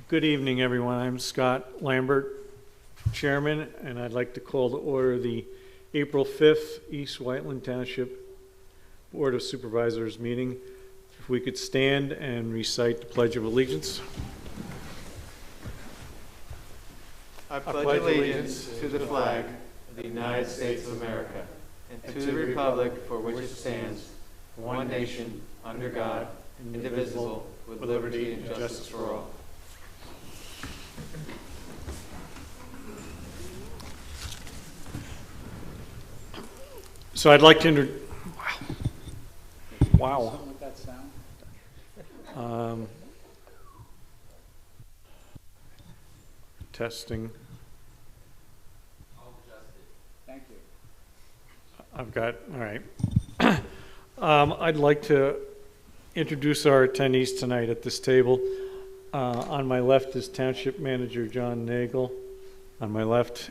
Good evening, everyone. I'm Scott Lambert, Chairman, and I'd like to call to order the April 5th East Whiteland Township Board of Supervisors meeting. If we could stand and recite the Pledge of Allegiance. I pledge allegiance to the flag of the United States of America and to the republic for which it stands, one nation, under God, indivisible, with liberty and justice for all. So I'd like to wow. With that sound. Testing. Thank you. I've got, all right. I'd like to introduce our attendees tonight at this table. On my left is Township Manager John Nagel. On my left,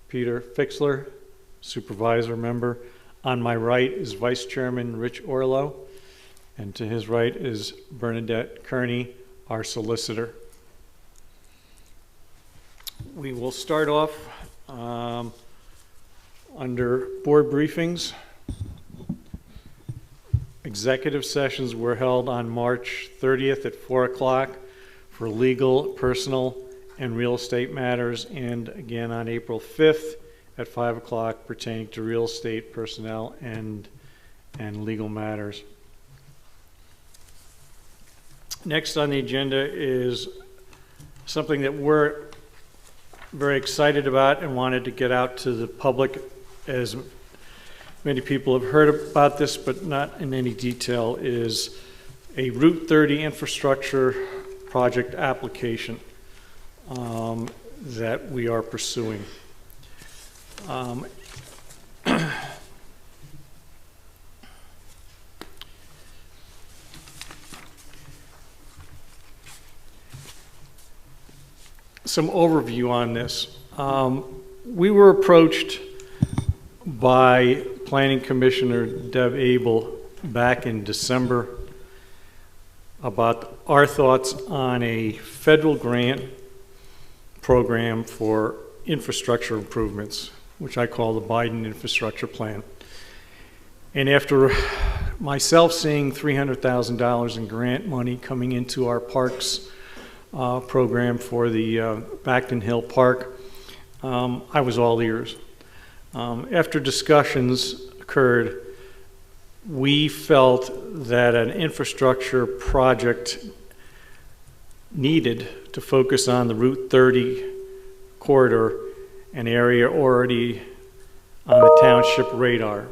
Peter Fixler, Supervisor Member. On my right is Vice Chairman Rich Orlow. And to his right is Bernadette Kearney, our Solicitor. We will start off under board briefings. Executive sessions were held on March 30th at 4 o'clock for legal, personal, and real estate matters, and again on April 5th at 5 o'clock pertaining to real estate, personnel, and legal matters. Next on the agenda is something that we're very excited about and wanted to get out to the public, as many people have heard about this but not in any detail, is a Route 30 infrastructure project application that we are pursuing. Some overview on this. We were approached by Planning Commissioner Deb Abel back in December about our thoughts on a federal grant program for infrastructure improvements, which I call the Biden Infrastructure Plan. And after myself seeing $300,000 in grant money coming into our parks program for the Backton Hill Park, I was all ears. After discussions occurred, we felt that an infrastructure project needed to focus on the Route 30 corridor, an area already on the township radar.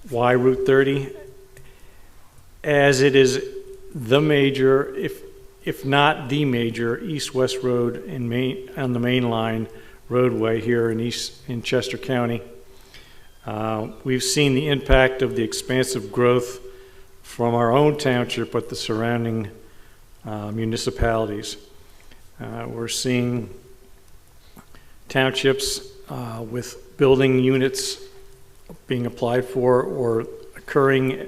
Why Route 30? As it is the major, if not the major, east-west road on the main line roadway here in Chester County. We've seen the impact of the expansive growth from our own township, but the surrounding municipalities. We're seeing townships with building units being applied for or occurring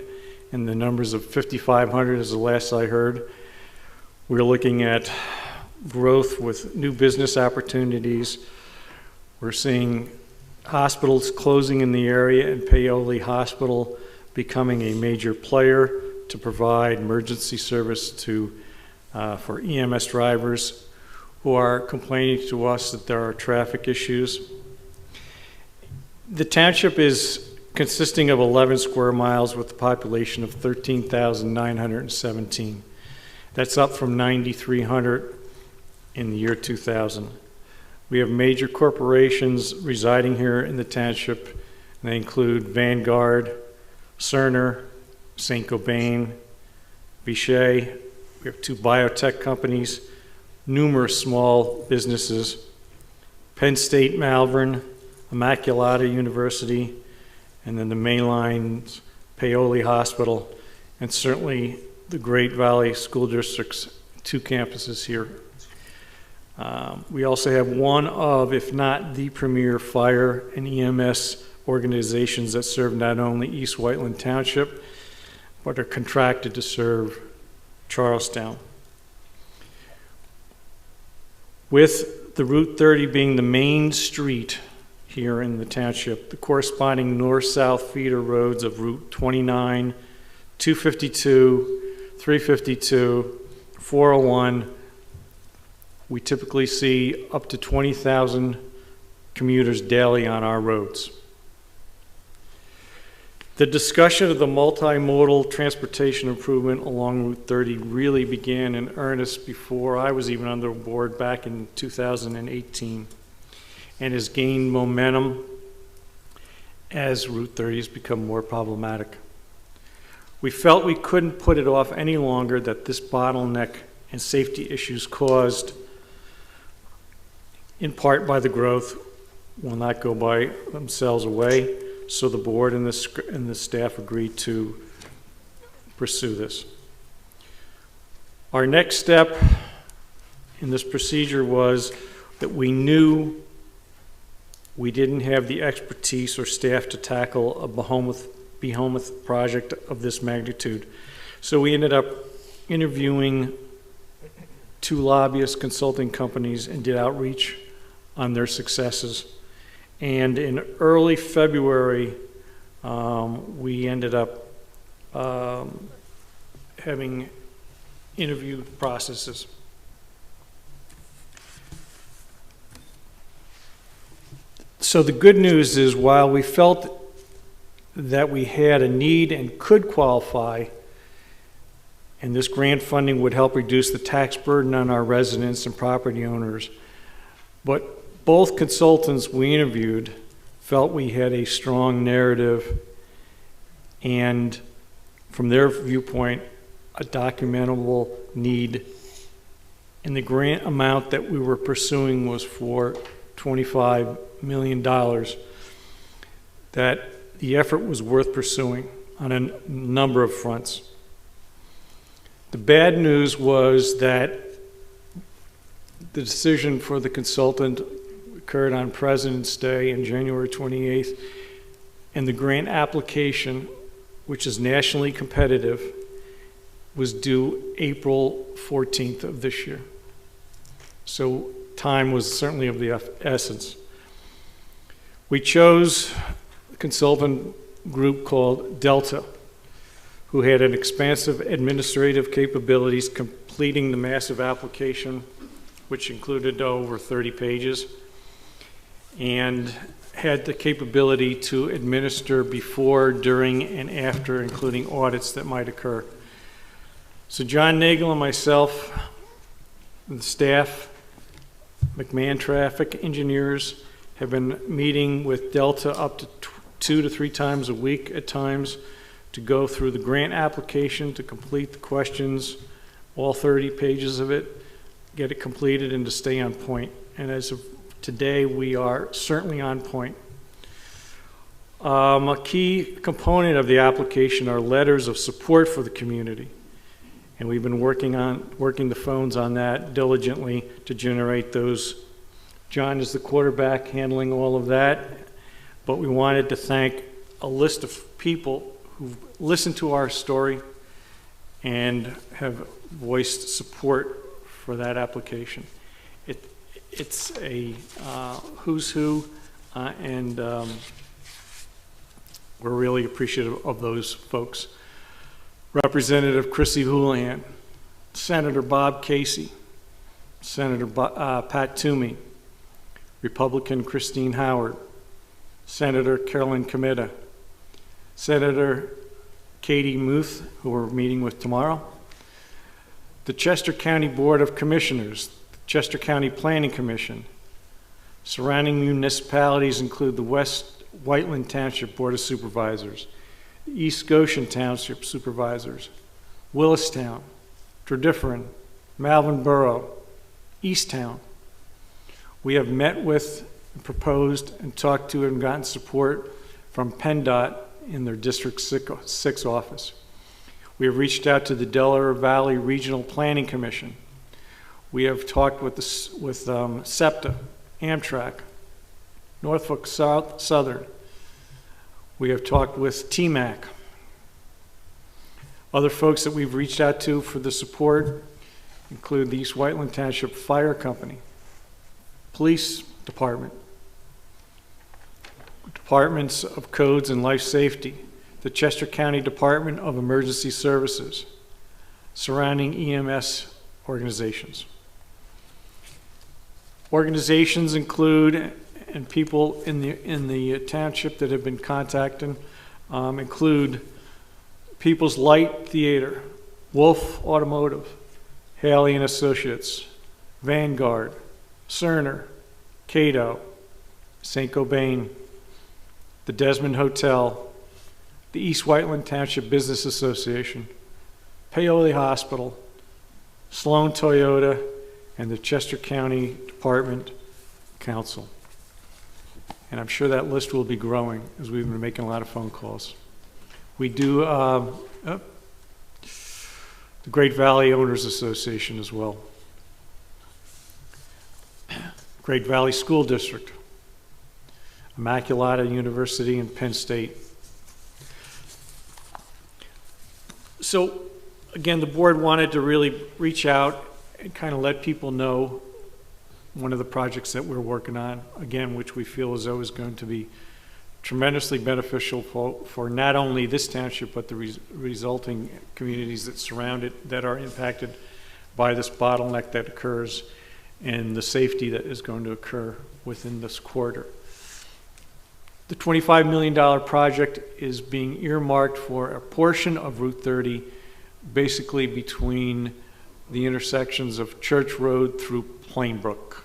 in the numbers of 5,500 is the last I heard. We're looking at growth with new business opportunities. We're seeing hospitals closing in the area and Paoli Hospital becoming a major player to provide emergency service for EMS drivers who are complaining to us that there are traffic issues. The township is consisting of 11 square miles with a population of 13,917. That's up from 9,300 in the year 2000. We have major corporations residing here in the township, and they include Vanguard, Cerner, St. Gobain, Vichy. We have 2 biotech companies, numerous small businesses, Penn State Malvern, Immaculata University, and then the mainline Paoli Hospital, and certainly the Great Valley School District's 2 campuses here. We also have one of, if not the premier fire and EMS organizations that serve not only East Whiteland but are contracted to serve Charlestown. With the Route 30 being the main street here in the township, the corresponding north-south feeder roads of Route 29, 252, 352, 401, we typically see up to 20,000 commuters daily on our roads. The discussion of the multimodal transportation improvement along Route 30 really began in earnest before I was even on the board back in 2018, and has gained momentum as Route 30 has become more problematic. We felt we couldn't put it off any longer, that this bottleneck and safety issues caused in part by the growth will not go by themselves away. So the board and the staff agreed to pursue this. Our next step in this procedure was that we knew we didn't have the expertise or staff to tackle a behemoth project of this magnitude. So we ended up interviewing 2 lobbyist consulting companies and did outreach on their successes. And in early February, we ended up having interview processes. So the good news is, while we felt that we had a need and could qualify, and this grant funding would help reduce the tax burden on our residents and property owners, but both consultants we interviewed felt we had a strong narrative and, from their viewpoint, a documentable need. And the grant amount that we were pursuing was for $25 million, that the effort was worth pursuing on a number of fronts. The bad news was that the decision for the consultant occurred on President's Day on January 28th, and the grant application, which is nationally competitive, was due April 14th of this year. So time was certainly of the essence. We chose a consultant group called Delta, who had an expansive administrative capabilities completing the massive application, which included over 30 pages, and had the capability to administer before, during, and after, including audits that might occur. So John Nagel and myself, the staff, McMahon Traffic Engineers, have been meeting with Delta up to 2 to 3 times a week at times to go through the grant application, to complete the questions, all 30 pages of it, get it completed, and to stay on point. And as of today, we are certainly on point. A key component of the application are letters of support for the community. And we've been working the phones on that diligently to generate those. John is the quarterback handling all of that, but we wanted to thank a list of people who've listened to our story and have voiced support for that application. It's a who's who, and we're really appreciative of those folks. Representative Chrissy Houlihan, Senator Bob Casey, Senator Pat Toomey, Republican Christine Howard, Senator Carolyn Comita, Senator Katie Muth, who we're meeting with tomorrow, the Chester County Board of Commissioners, the Chester County Planning Commission. Surrounding municipalities include the West Whiteland Township Board of Supervisors, the East Goshen Township Supervisors, Willistown, Tredyffrin, Malvern Borough, Easttown. We have met with, proposed, and talked to and gotten support from PennDOT in their District 6 office. We have reached out to the Delaware Valley Regional Planning Commission. We have talked with SEPTA, Amtrak, Norfolk Southern. We have talked with TMAC. Other folks that we've reached out to for the support include the East Whiteland Township Fire Company, Police Department, Departments of Codes and Life Safety, the Chester County Department of Emergency Services, surrounding EMS organizations. Organizations include, and people in the township that have been contacted include People's Light Theater, Wolf Automotive, Haley and Associates, Vanguard, Cerner, Cato, St. Cobain, the Desmond Hotel, the East Whiteland Township Business Association, Paoli Hospital, Sloan Toyota, and the Chester County Department Council. And I'm sure that list will be growing as we've been making a lot of phone calls. We do the Great Valley Owners Association as well. Great Valley School District, Immaculata University and Penn State. So again, the board wanted to really reach out and kind of let people know one of the projects that we're working on, again, which we feel as though is going to be tremendously beneficial for not only this township, but the resulting communities that surround it that are impacted by this bottleneck that occurs and the safety that is going to occur within this corridor. The $25 million project is being earmarked for a portion of Route 30, basically between the intersections of Church Road through Plainbrook.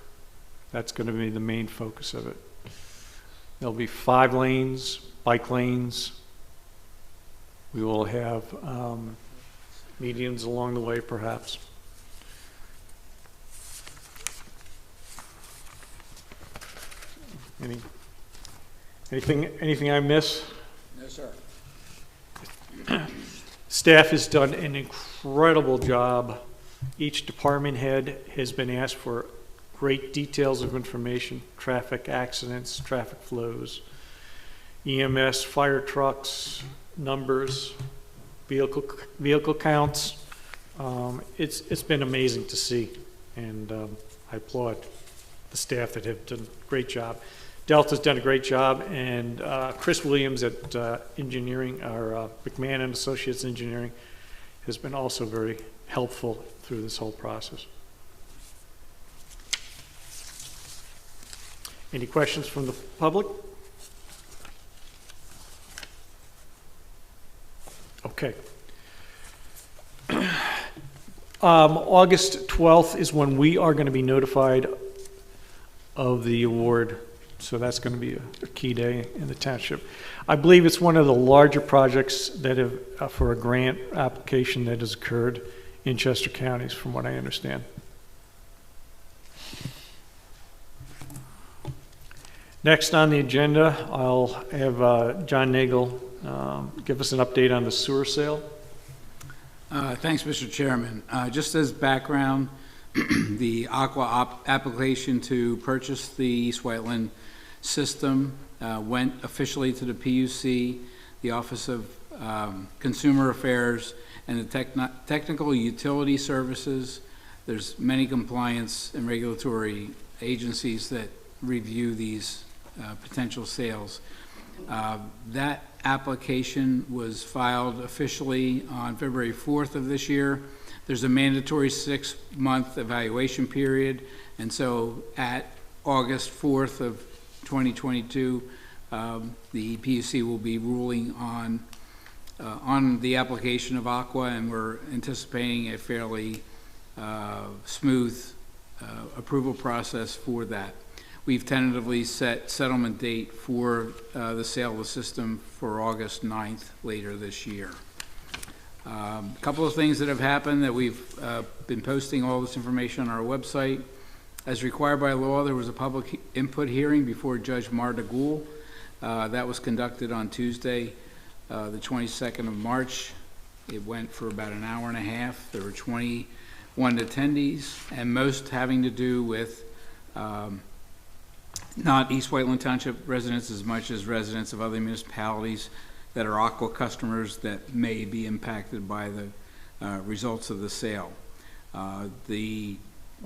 That's going to be the main focus of it. There'll be 5 lanes, bike lanes. We will have medians along the way, perhaps. Anything I miss? No, sir. Staff has done an incredible job. Each department head has been asked for great details of information, traffic accidents, traffic flows, EMS, fire trucks, numbers, vehicle counts. It's been amazing to see, and I applaud the staff that have done a great job. Delta's done a great job, and Chris Williams at engineering, our McMahon and Associates Engineering, has been also very helpful through this whole process. Any questions from the public? Okay. August 12th is when we are going to be notified of the award. So that's going to be a key day in the township. I believe it's one of the larger projects that have, for a grant application that has occurred in Chester counties, from what I understand. Next on the agenda, I'll have John Nagel give us an update on the sewer sale. Thanks, Mr. Chairman. Just as background, the Aqua application to purchase the East Whiteland system went officially to the PUC, the Office of Consumer Affairs, and the Technical Utility Services. There's many compliance and regulatory agencies that review these potential sales. That application was filed officially on February 4th of this year. There's a mandatory 6-month evaluation period, and so at August 4th of 2022, the PUC will be ruling on the application of Aqua, and we're anticipating a fairly smooth approval process for that. We've tentatively set settlement date for the sale of the system for August 9th later this year. A couple of things that have happened that we've been posting all this information on our website. As required by law, there was a public input hearing before Judge Marta Gould. That was conducted on Tuesday, the 22nd of March. It went for about an hour and a half. There were 21 attendees, and most having to do with not East Whiteland Township residents as much as residents of other municipalities that are Aqua customers that may be impacted by the results of the sale. The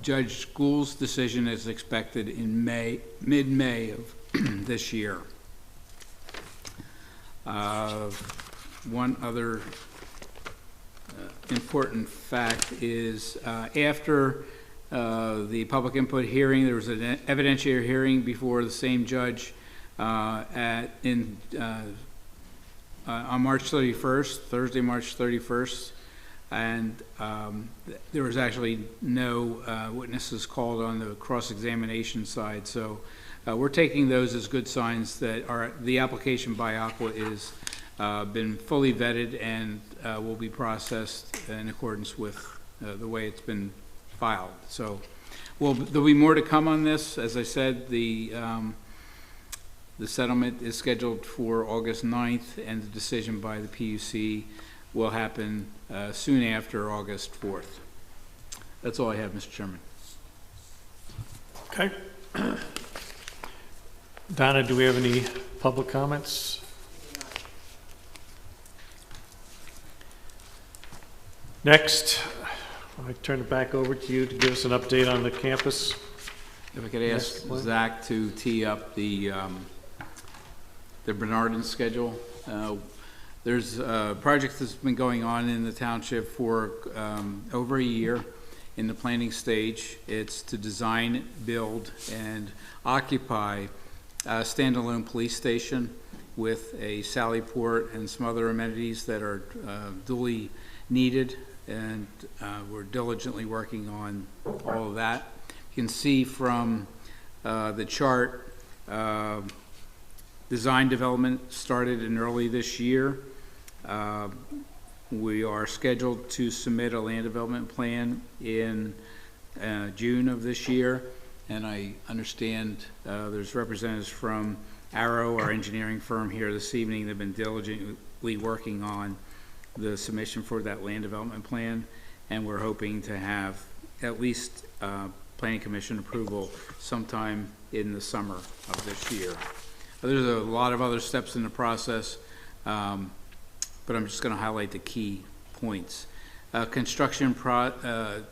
Judge Gould's decision is expected in mid-May of this year. One other important fact is after the public input hearing, there was an evidentiary hearing before the same judge on March 31st, Thursday, March 31st, and there was actually no witnesses called on the cross-examination side. So we're taking those as good signs that the application by Aqua is been fully vetted and will be processed in accordance with the way it's been filed. So there'll be more to come on this. As I said, the settlement is scheduled for August 9th, and the decision by the PUC will happen soon after August 4th. That's all I have, Mr. Chairman. Okay. Donna, do we have any public comments? Next, I turn it back over to you to give us an update on the campus. If I could ask Zach to tee up the Bernardin schedule. There's a project that's been going on in the township for over a year in the planning stage. It's to design, build, and occupy a standalone police station with a sally port and some other amenities that are duly needed, and we're diligently working on all of that. You can see from the chart, design development started in early this year. We are scheduled to submit a land development plan in June of this year, and I understand there's representatives from Arrow, our engineering firm, here this evening. They've been diligently working on the submission for that land development plan, and we're hoping to have at least Planning Commission approval sometime in the summer of this year. There's a lot of other steps in the process, but I'm just going to highlight the key points. Construction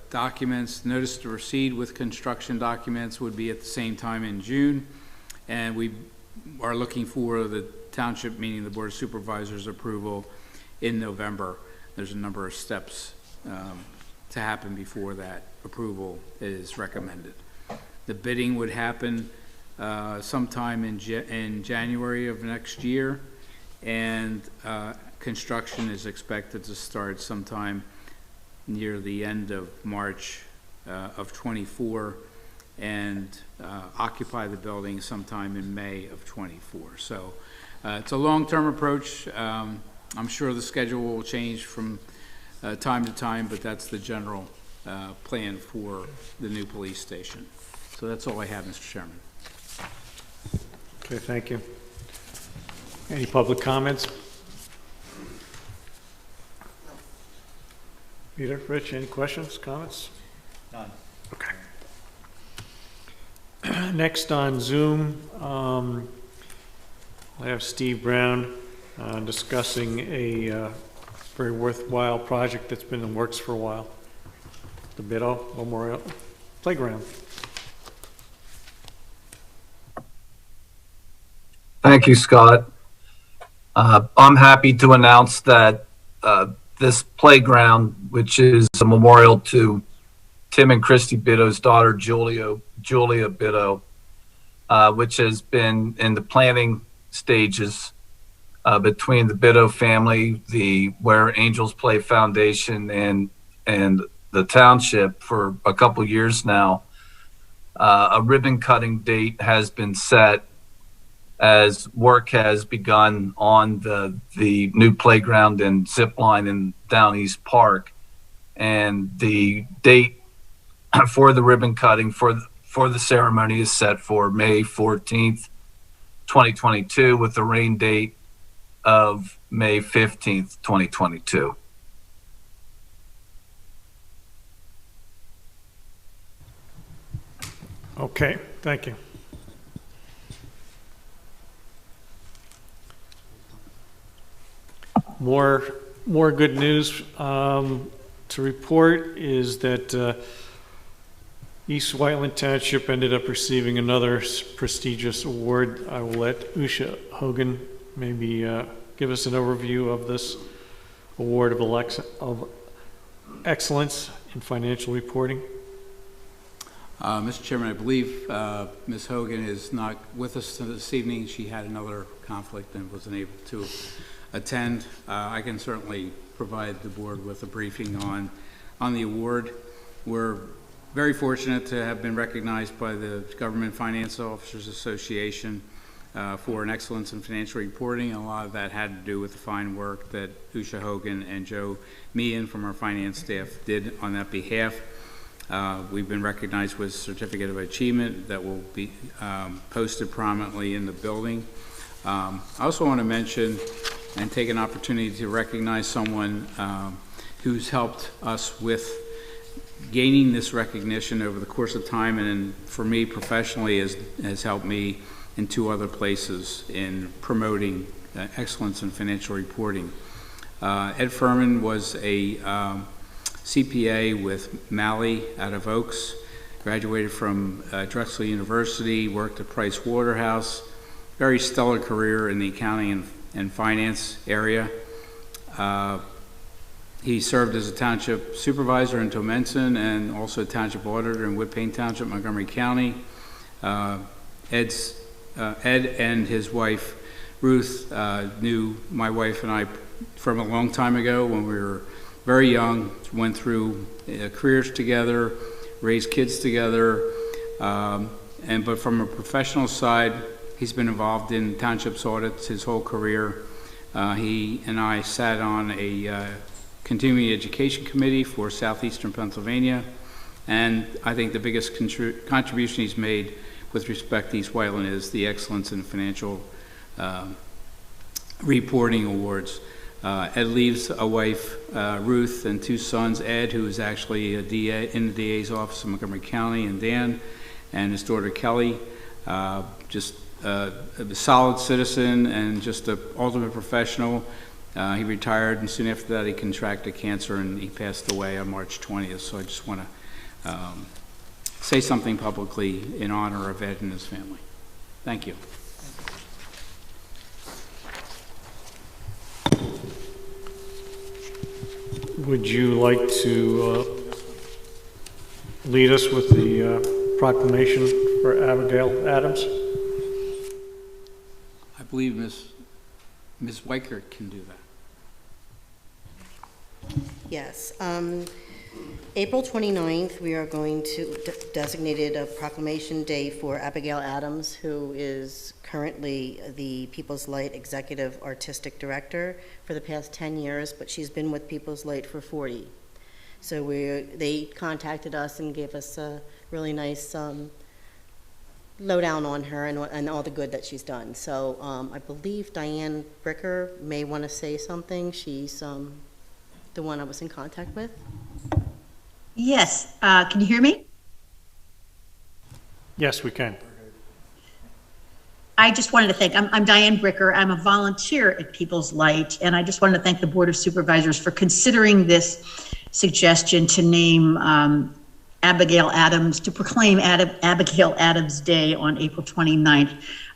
documents, notice to proceed with construction documents would be at the same time in June, and we are looking for the township, meaning the Board of Supervisors, approval in November. There's a number of steps to happen before that approval is recommended. The bidding would happen sometime in January of next year, and construction is expected to start sometime near the end of March of 24, and occupy the building sometime in May of 24. So it's a long-term approach. I'm sure the schedule will change from time to time, but that's the general plan for the new police station. So that's all I have, Mr. Chairman. Okay, thank you. Any public comments? Peter, Rich, any questions, comments? None. Okay. Next on Zoom, I have Steve Brown discussing a very worthwhile project that's been in the works for a while, the Biddle Memorial Playground. Thank you, Scott. I'm happy to announce that this playground, which is a memorial to Tim and Christy Biddow's daughter, Julia Biddow, which has been in the planning stages between the Biddow family, the Where Angels Play Foundation, and the township for a couple years now. A ribbon cutting date has been set as work has begun on the new playground and zip line in Down East Park, and the date for the ribbon cutting for the ceremony is set for May 14th, 2022, with the rain date of May 15th, 2022. Okay, thank you. More good news to report is that East Whiteland Township ended up receiving another prestigious award. I will let Usha Hogan maybe give us an overview of this award of excellence in financial reporting. Mr. Chairman, I believe Ms. Hogan is not with us this evening. She had another conflict and wasn't able to attend. I can certainly provide the board with a briefing on the award. We're very fortunate to have been recognized by the Government Finance Officers Association for an excellence in financial reporting. And a lot of that had to do with the fine work that Usha Hogan and Joe Meehan from our finance staff did on that behalf. We've been recognized with a Certificate of Achievement that will be posted prominently in the building. I also want to mention and take an opportunity to recognize someone who's helped us with gaining this recognition over the course of time, and for me professionally has helped me in two other places in promoting excellence in financial reporting. Ed Furman was a CPA with Malley out of Oaks, graduated from Drexel University, worked at Price Waterhouse, very stellar career in the accounting and finance area. He served as a township supervisor in Tomenson and also a township auditor in Woodpain Township, Montgomery County. Ed and his wife, Ruth, knew my wife and I from a long time ago when we were very young, went through careers together, raised kids together, but from a professional side, he's been involved in townships audits his whole career. He and I sat on a continuing education committee for Southeastern Pennsylvania, and I think the biggest contribution he's made with respect to East Whiteland is the Excellence in Financial Reporting Awards. Ed leaves a wife, Ruth, and two sons, Ed, who is actually a DA in the DA's office in Montgomery County, and Dan, and his daughter Kelly, just a solid citizen and just an ultimate professional. He retired, and soon after that he contracted cancer and he passed away on March 20th. So I just want to say something publicly in honor of Ed and his family. Thank you. Would you like to lead us with the proclamation for Abigail Adams? I believe Ms. Weichert can do that. Yes. April 29th, we are going to designated a proclamation day for Abigail Adams, who is currently the People's Light Executive Artistic Director for the past 10 years, but she's been with People's Light for 40. So they contacted us and gave us a really nice lowdown on her and all the good that she's done. So I believe Diane Bricker may want to say something. She's the one I was in contact with. Yes, can you hear me? Yes, we can. I just wanted to thank, I'm Diane Bricker. I'm a volunteer at People's Light, and I just wanted to thank the Board of Supervisors for considering this suggestion to name Abigail Adams, to proclaim Abigail Adams Day on April 29th.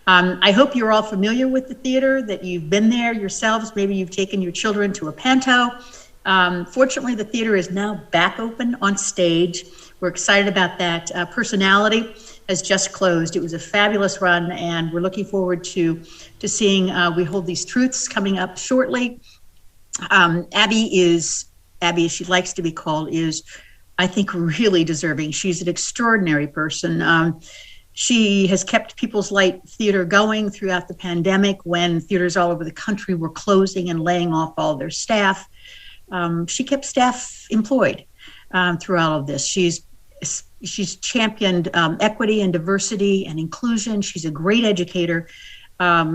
I hope you're all familiar with the theater, that you've been there yourselves. Maybe you've taken your children to a panto. Fortunately, the theater is now back open on stage. We're excited about that. Personality has just closed. It was a fabulous run, and we're looking forward to seeing We Hold These Truths coming up shortly. Abby, as she likes to be called, is, I think, really deserving. She's an extraordinary person. She has kept People's Light Theater going throughout the pandemic when theaters all over the country were closing and laying off all their staff. She kept staff employed throughout all of this. She's championed equity and diversity and inclusion. She's a great educator.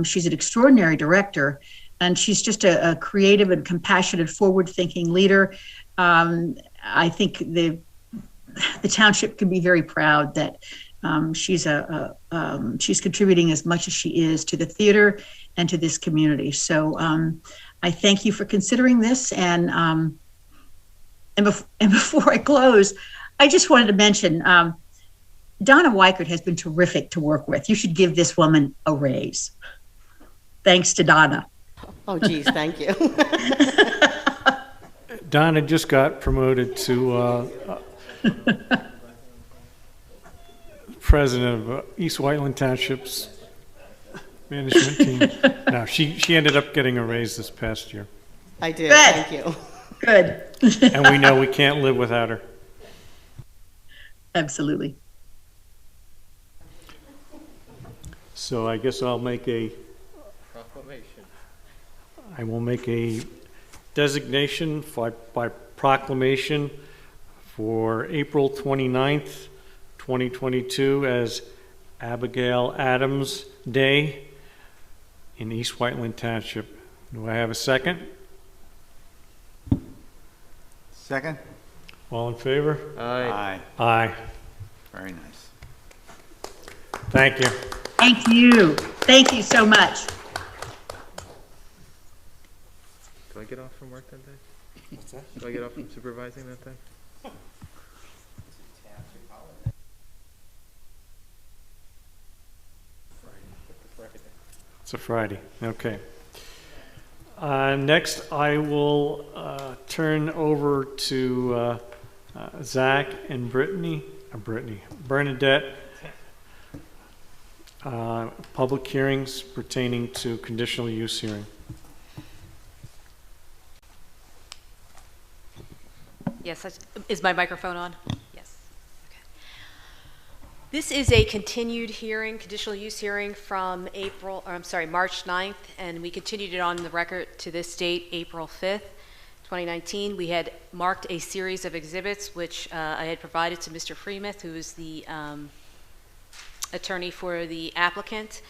She's an extraordinary director, and she's just a creative and compassionate, forward-thinking leader. I think the township can be very proud that she's contributing as much as she is to the theater and to this community. So I thank you for considering this, and before I close, I just wanted to mention Donna Weichert has been terrific to work with. You should give this woman a raise. Thanks to Donna. Oh, geez, thank you. Donna just got promoted to president of East Whiteland Township's management team. No, she ended up getting a raise this past year. I did, Good. thank you. Good. And we know we can't live without her. Absolutely. So I guess I'll make a, Proclamation. I will make a designation by proclamation for April 29th, 2022 as Abigail Adams Day in East Whiteland Township. Do I have a second? Second? All in favor? Aye. Aye. Very nice. Thank you. Thank you. Thank you so much. Do I get off from work that day? What's that? Do I get off from supervising that day? It's a Friday. Okay. Next, I will turn over to Zach and Bernadette. Public hearings pertaining to conditional use hearing. Yes, is my microphone on? Yes. Okay. This is a continued hearing, conditional use hearing from March 9th, and we continued it on the record to this date, April 5th, 2019. We had marked a series of exhibits, which I had provided to Mr. Freemuth, who is the attorney for the applicant,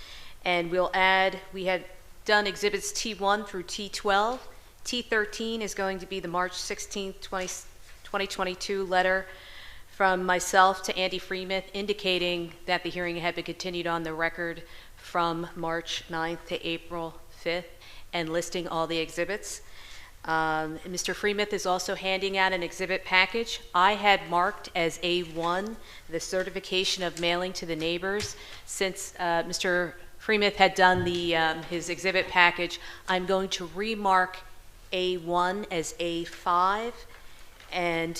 and we'll add, we had done exhibits T1 through T12. T13 is going to be the March 16th, 2022 letter from myself to Andy Freemuth indicating that the hearing had been continued on the record from March 9th to April 5th and listing all the exhibits. Mr. Freemuth is also handing out an exhibit package. I had marked as A1 the certification of mailing to the neighbors. Since Mr. Freemuth had done his exhibit package, I'm going to remark A1 as A5, and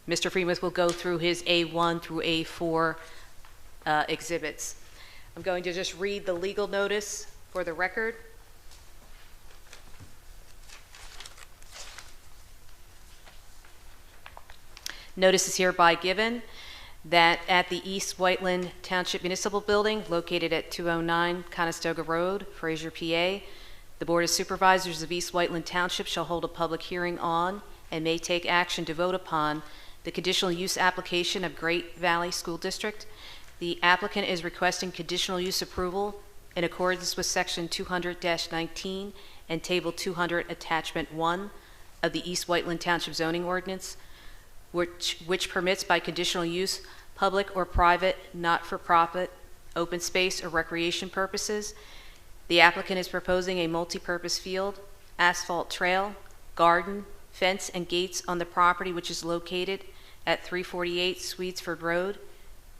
Mr. Freemuth will go through his A1 through A4 exhibits. I'm going to just read the legal notice for the record. Notice is hereby given that at the East Whiteland Township Municipal Building, located at 209 Conestoga Road, Fraser, PA, the Board of Supervisors of East Whiteland Township shall hold a public hearing on and may take action to vote upon the conditional use application of Great Valley School District. The applicant is requesting conditional use approval in accordance with Section 200-19 and Table 200, Attachment 1 of the East Whiteland Township Zoning Ordinance, which permits by conditional use public or private, not-for-profit, open space or recreation purposes. The applicant is proposing a multi-purpose field, asphalt trail, garden, fence, and gates on the property which is located at 348 Swedesford Road,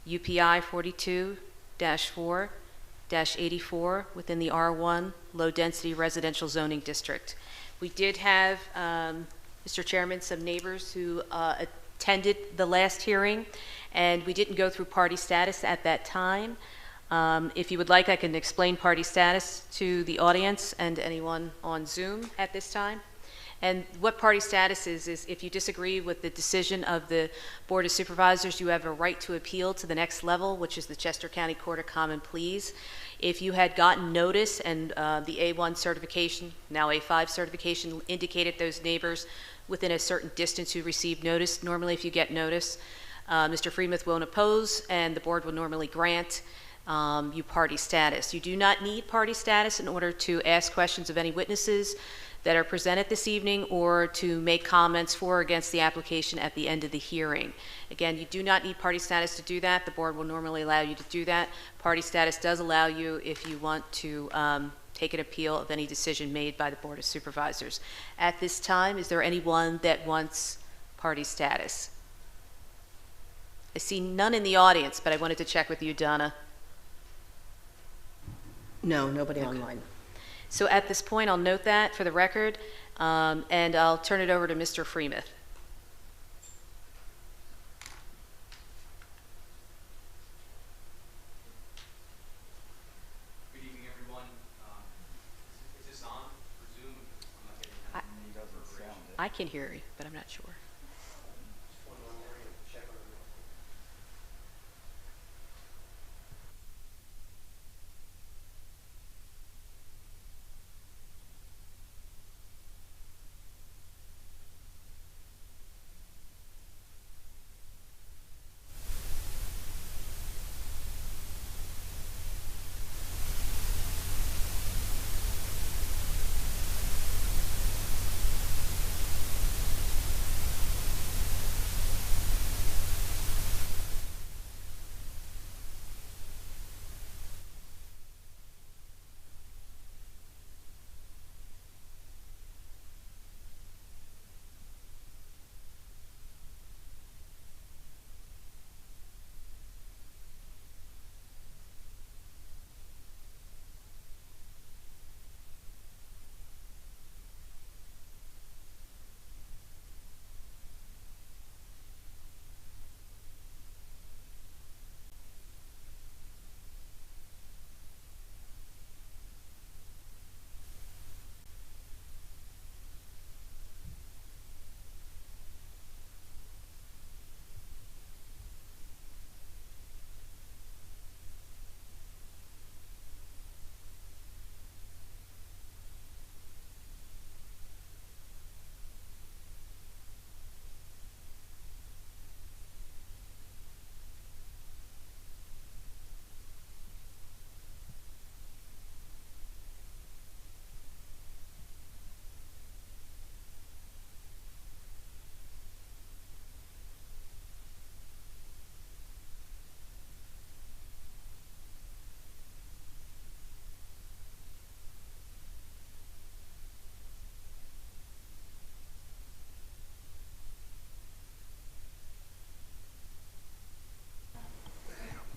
UPI 42-4-84 within the R1 low-density residential zoning district. We did have, Mr. Chairman, some neighbors who attended the last hearing, and we didn't go through party status at that time. If you would like, I can explain party status to the audience and anyone on Zoom at this time. And what party status is if you disagree with the decision of the Board of Supervisors, you have a right to appeal to the next level, which is the Chester County Court of Common Pleas. If you had gotten notice and the A1 certification, now A5 certification, indicated those neighbors within a certain distance who received notice, normally if you get notice, Mr. Freemuth won't oppose and the board will normally grant you party status. You do not need party status in order to ask questions of any witnesses that are presented this evening or to make comments for or against the application at the end of the hearing. Again, you do not need party status to do that. The board will normally allow you to do that. Party status does allow you if you want to take an appeal of any decision made by the Board of Supervisors. At this time, is there anyone that wants party status? I see none in the audience, but I wanted to check with you, Donna. No, nobody online. So at this point, I'll note that for the record, and I'll turn it over to Mr. Freemuth. Good evening, everyone. Is this on for Zoom? I'm not getting that. I can hear you, but I'm not sure.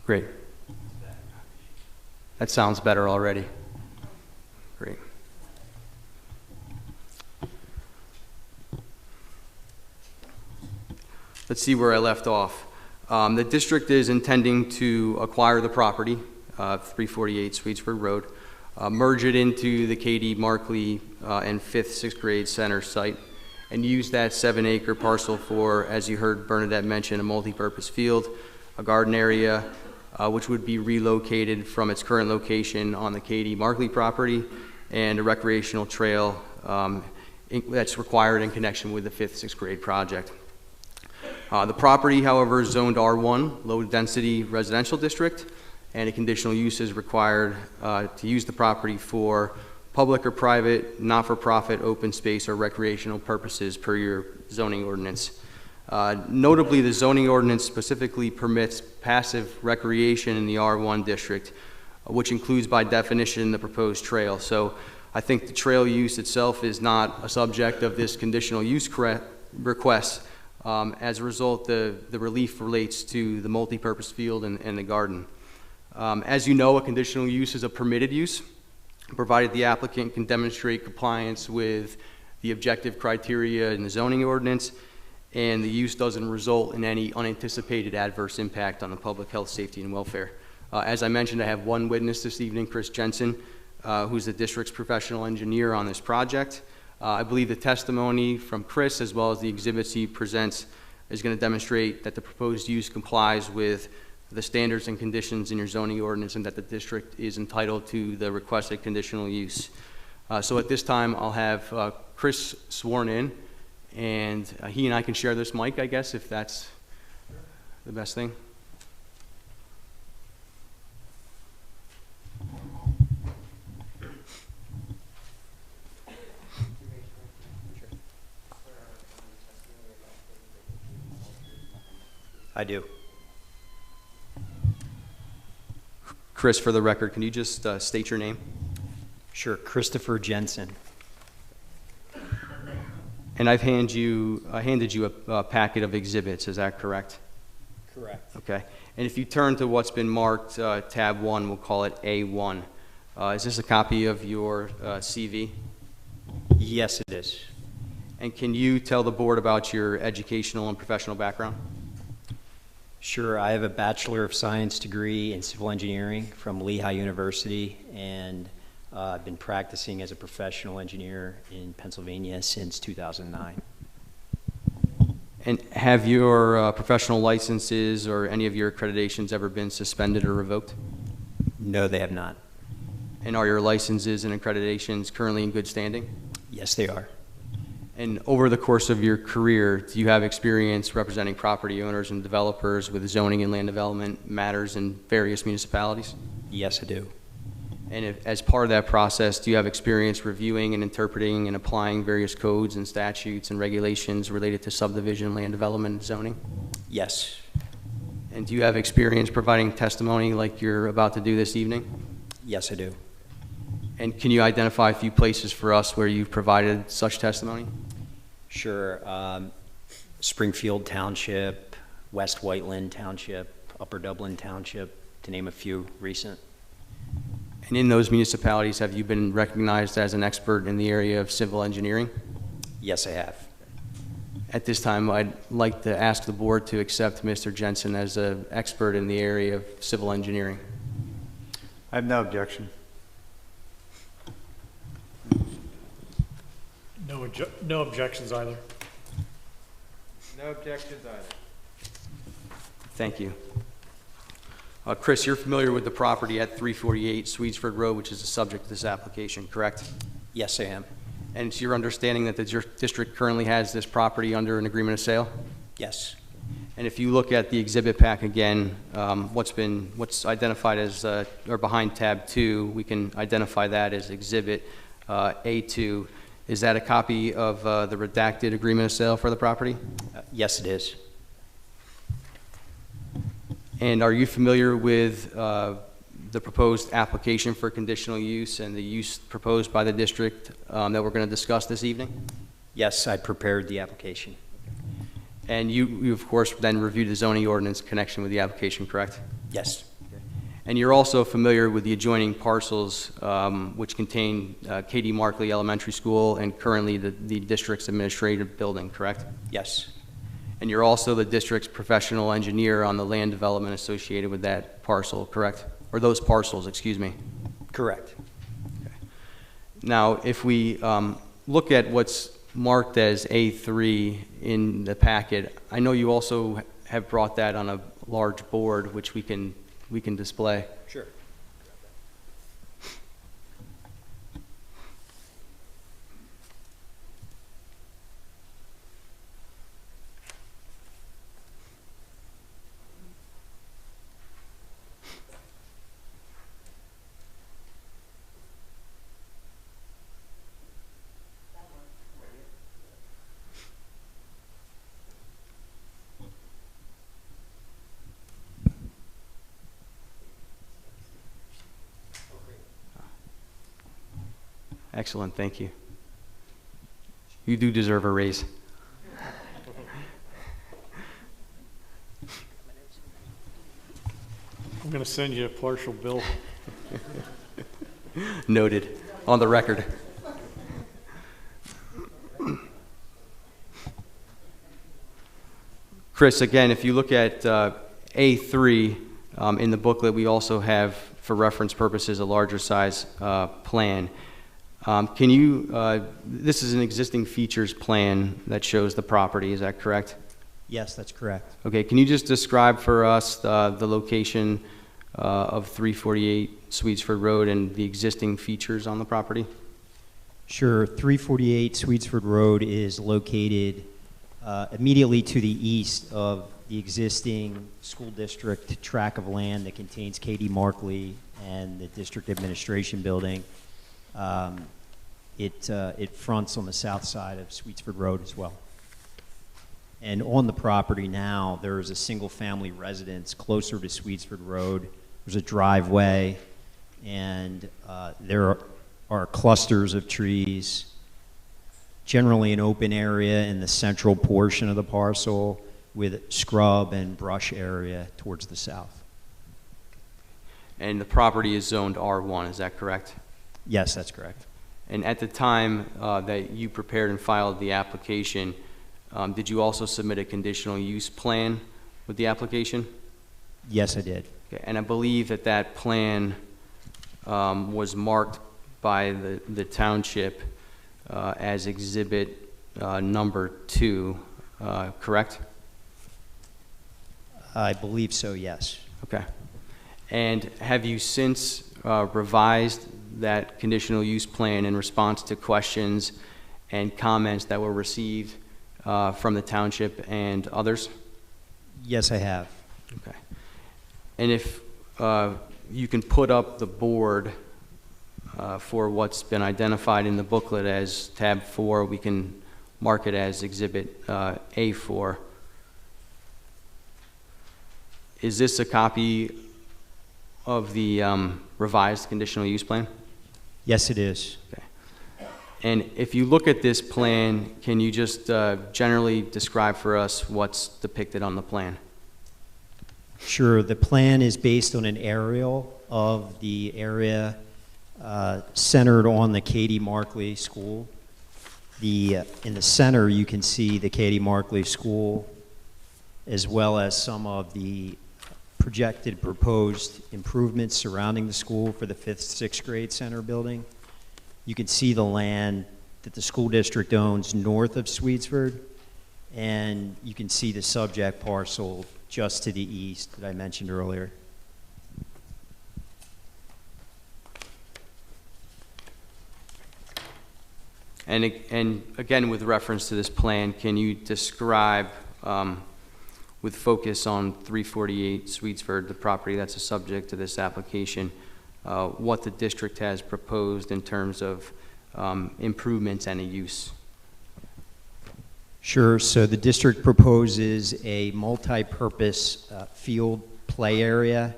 Great. That sounds better already. Great. Let's see where I left off. The district is intending to acquire the property, 348 Sweetsburg Road, merge it into the KD Markley and 5th, 6th grade center site, and use that 7-acre parcel for, as you heard Bernadette mention, a multi-purpose field, a garden area, which would be relocated from its current location on the KD Markley property, and a recreational trail that's required in connection with the 5th, 6th grade project. The property, however, is zoned R1, low-density residential district, and a conditional use is required to use the property for public or private, not-for-profit, open space, or recreational purposes per your zoning ordinance. Notably, the zoning ordinance specifically permits passive recreation in the R1 district, which includes by definition the proposed trail. So I think the trail use itself is not a subject of this conditional use request. As a result, the relief relates to the multi-purpose field and the garden. As you know, a conditional use is a permitted use, provided the applicant can demonstrate compliance with the objective criteria in the zoning ordinance, and the use doesn't result in any unanticipated adverse impact on the public health, safety, and welfare. As I mentioned, I have one witness this evening, Chris Jensen, who's the district's professional engineer on this project. I believe the testimony from Chris, as well as the exhibits he presents, is going to demonstrate that the proposed use complies with the standards and conditions in your zoning ordinance, and that the district is entitled to the requested conditional use. So at this time, I'll have Chris sworn in, and he and I can share this mic, I guess, if that's the best thing. I do. Chris, for the record, can you just state your name? Sure, Christopher Jensen. And I've handed you a packet of exhibits, is that correct? Correct. Okay. And if you turn to what's been marked tab 1, we'll call it A1. Is this a copy of your CV? Yes, it is. And can you tell the board about your educational and professional background? Sure. I have a Bachelor of Science degree in civil engineering from Lehigh University, and I've been practicing as a professional engineer in Pennsylvania since 2009. And have your professional licenses or any of your accreditations ever been suspended or revoked? No, they have not. And are your licenses and accreditations currently in good standing? Yes, they are. And over the course of your career, do you have experience representing property owners and developers with zoning and land development matters in various municipalities? Yes, I do. And as part of that process, do you have experience reviewing and interpreting and applying various codes and statutes and regulations related to subdivision, land development, and zoning? Yes. And do you have experience providing testimony like you're about to do this evening? Yes, I do. And can you identify a few places for us where you've provided such testimony? Sure. Springfield Township, West Whiteland Township, Upper Dublin Township, to name a few recent. And in those municipalities, have you been recognized as an expert in the area of civil engineering? Yes, I have. At this time, I'd like to ask the board to accept Mr. Jensen as an expert in the area of civil engineering. I have no objection. No objections either. No objections either. Thank you. Chris, you're familiar with the property at 348 Swedesford Road, which is the subject of this application, correct? Yes, I am. And it's your understanding that the district currently has this property under an agreement of sale? Yes. And if you look at the exhibit pack again, what's identified as, or behind tab 2, we can identify that as exhibit A2. Is that a copy of the redacted agreement of sale for the property? Yes, it is. And are you familiar with the proposed application for conditional use and the use proposed by the district that we're going to discuss this evening? Yes, I prepared the application. And you of course, then reviewed the zoning ordinance in connection with the application, correct? Yes. And you're also familiar with the adjoining parcels, which contain K.D. Markley Elementary School and currently the district's administrative building, correct? Yes. And you're also the district's professional engineer on the land development associated with that parcel, correct? Or those parcels, excuse me. Correct. Okay. Now, if we look at what's marked as A3 in the packet, I know you also have brought that on a large board, which we can display. Sure. Excellent, thank you. You do deserve a raise. I'm going to send you a partial bill. Noted, on the record. Chris, again, if you look at A3 in the booklet, we also have, for reference purposes, a larger size plan. Can you, this is an existing features plan that shows the property, is that correct? Yes, that's correct. Okay, can you just describe for us the location of 348 Swedesford Road and the existing features on the property? Sure. 348 Swedesford Road is located immediately to the east of the existing school district tract of land that contains K.D. Markley and the district administration building. It fronts on the south side of Swedesford Road as well. And on the property now, there is a single-family residence closer to Swedesford Road. There's a driveway, and there are clusters of trees, generally an open area in the central portion of the parcel with scrub and brush area towards the south. And the property is zoned R1, is that correct? Yes, that's correct. And at the time that you prepared and filed the application, did you also submit a conditional use plan with the application? Yes, I did. Okay, and I believe that that plan was marked by the township as exhibit number 2, correct? I believe so, yes. Okay. And have you since revised that conditional use plan in response to questions and comments that were received from the township and others? Yes, I have. Okay. And if you can put up the board for what's been identified in the booklet as tab 4, we can mark it as exhibit A4. Is this a copy of the revised conditional use plan? Yes, it is. Okay. And if you look at this plan, can you just generally describe for us what's depicted on the plan? Sure. The plan is based on an aerial of the area centered on the Katie Markley School. In the center, you can see the Katie Markley School, as well as some of the projected proposed improvements surrounding the school for the 5th, 6th grade center building. You can see the land that the school district owns north of Swedesford, and you can see the subject parcel just to the east that I mentioned earlier. And again, with reference to this plan, can you describe, with focus on 348 Swedesford, the property that's a subject to this application, what the district has proposed in terms of improvements and a use? Sure. So the district proposes a multi-purpose field play area.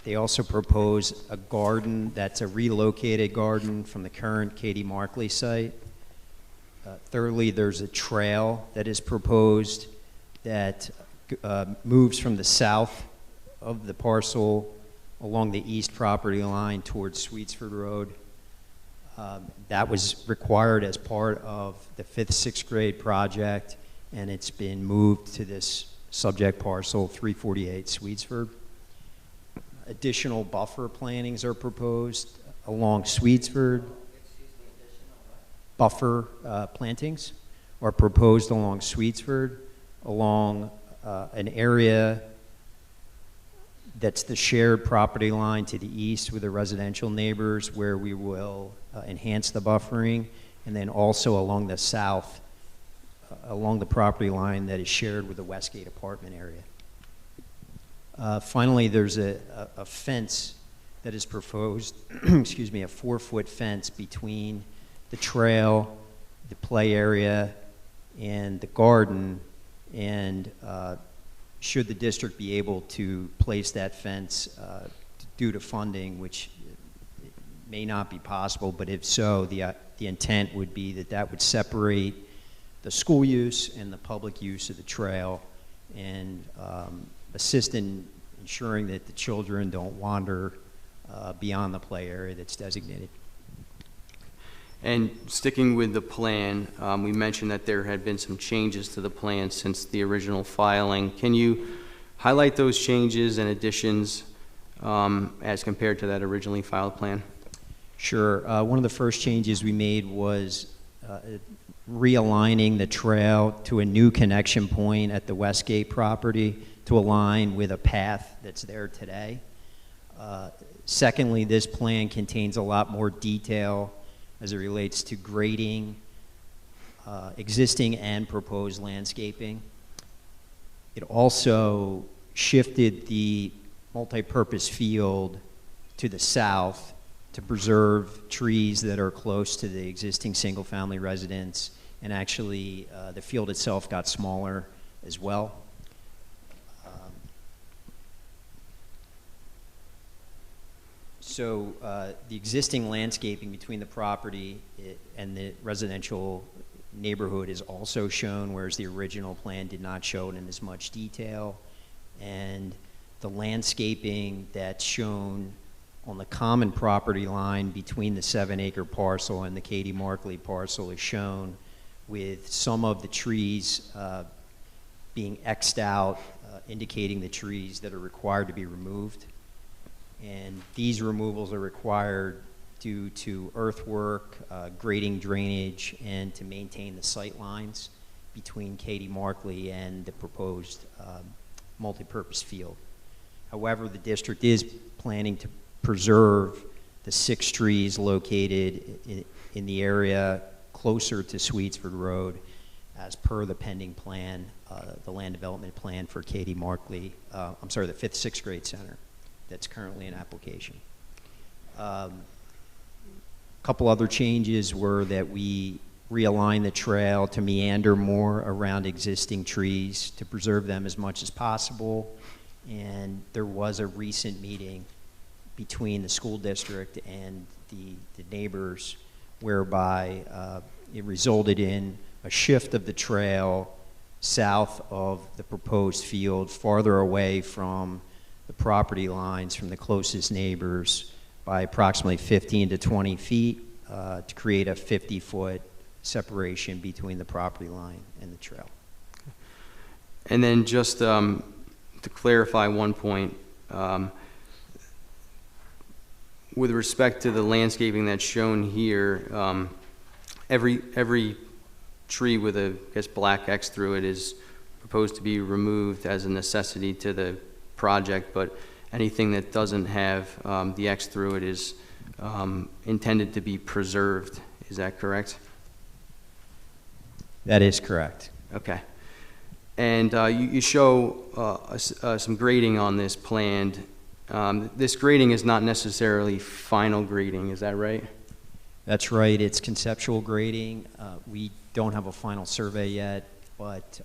They also propose a garden that's a relocated garden from the current Katie Markley site. Thirdly, there's a trail that is proposed that moves from the south of the parcel along the east property line towards Swedesford Road. That was required as part of the 5th, 6th grade project, and it's been moved to this subject parcel, 348 Swedesford. Additional buffer plantings are proposed along Swedesford. Buffer plantings are proposed along Swedesford, along an area that's the shared property line to the east with the residential neighbors, where we will enhance the buffering, and then also along the south, along the property line that is shared with the Westgate apartment area. Finally, there's a fence that is proposed, excuse me, a 4-foot fence between the trail, the play area, and the garden, and should the district be able to place that fence due to funding, which may not be possible, but if so, the intent would be that that would separate the school use and the public use of the trail, and assist in ensuring that the children don't wander beyond the play area that's designated. And sticking with the plan, we mentioned that there had been some changes to the plan since the original filing. Can you highlight those changes and additions as compared to that originally filed plan? Sure. One of the first changes we made was realigning the trail to a new connection point at the Westgate property to align with a path that's there today. Secondly, this plan contains a lot more detail as it relates to grading, existing and proposed landscaping. It also shifted the multi-purpose field to the south to preserve trees that are close to the existing single-family residence, and actually the field itself got smaller as well. So the existing landscaping between the property and the residential neighborhood is also shown, whereas the original plan did not show it in as much detail. And the landscaping that's shown on the common property line between the 7-acre parcel and the Katie Markley parcel is shown, with some of the trees being X'd out, indicating the trees that are required to be removed. And these removals are required due to earthwork, grading, drainage, and to maintain the sight lines between Katie Markley and the proposed multipurpose field. However, the district is planning to preserve the 6 trees located in the area closer to Sweetsford Road as per the pending plan, the land development plan for Katie Markley, the 5th, 6th grade center that's currently in application. A couple other changes were that we realign the trail to meander more around existing trees to preserve them as much as possible. And there was a recent meeting between the school district and the neighbors whereby it resulted in a shift of the trail south of the proposed field, farther away from the property lines from the closest neighbors by approximately 15 to 20 feet to create a 50-foot separation between the property line and the trail. And then just to clarify one point, with respect to the landscaping that's shown here, every tree with a, I guess, black X through it is proposed to be removed as a necessity to the project, but anything that doesn't have the X through it is intended to be preserved. Is that correct? That is correct. Okay. And you show some grading on this plan. This grading is not necessarily final grading, is that right? That's right. It's conceptual grading. We don't have a final survey yet, but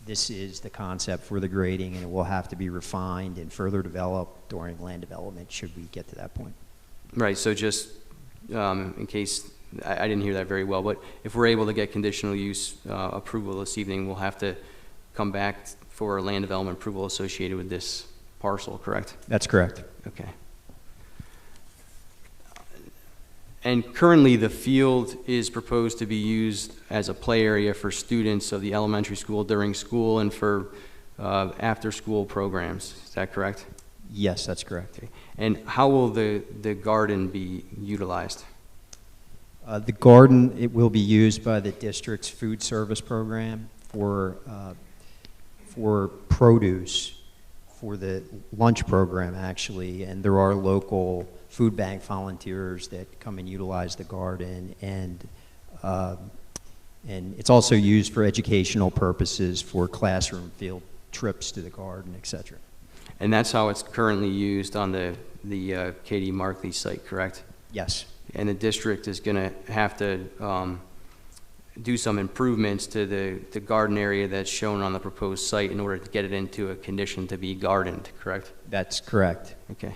this is the concept for the grading, and it will have to be refined and further developed during land development should we get to that point. Right, so just in case I didn't hear that very well, but if we're able to get conditional use approval this evening, we'll have to come back for land development approval associated with this parcel, correct? That's correct. Okay. And currently the field is proposed to be used as a play area for students of the elementary school during school and for after-school programs. Is that correct? Yes, that's correct. Okay. And how will the garden be utilized? The garden, it will be used by the district's food service program for produce, for the lunch program actually, and there are local food bank volunteers that come and utilize the garden, and it's also used for educational purposes for classroom field trips to the garden, etc. And that's how it's currently used on the Katie Markley site, correct? Yes. And the district is going to have to do some improvements to the garden area that's shown on the proposed site in order to get it into a condition to be gardened, correct? That's correct. Okay.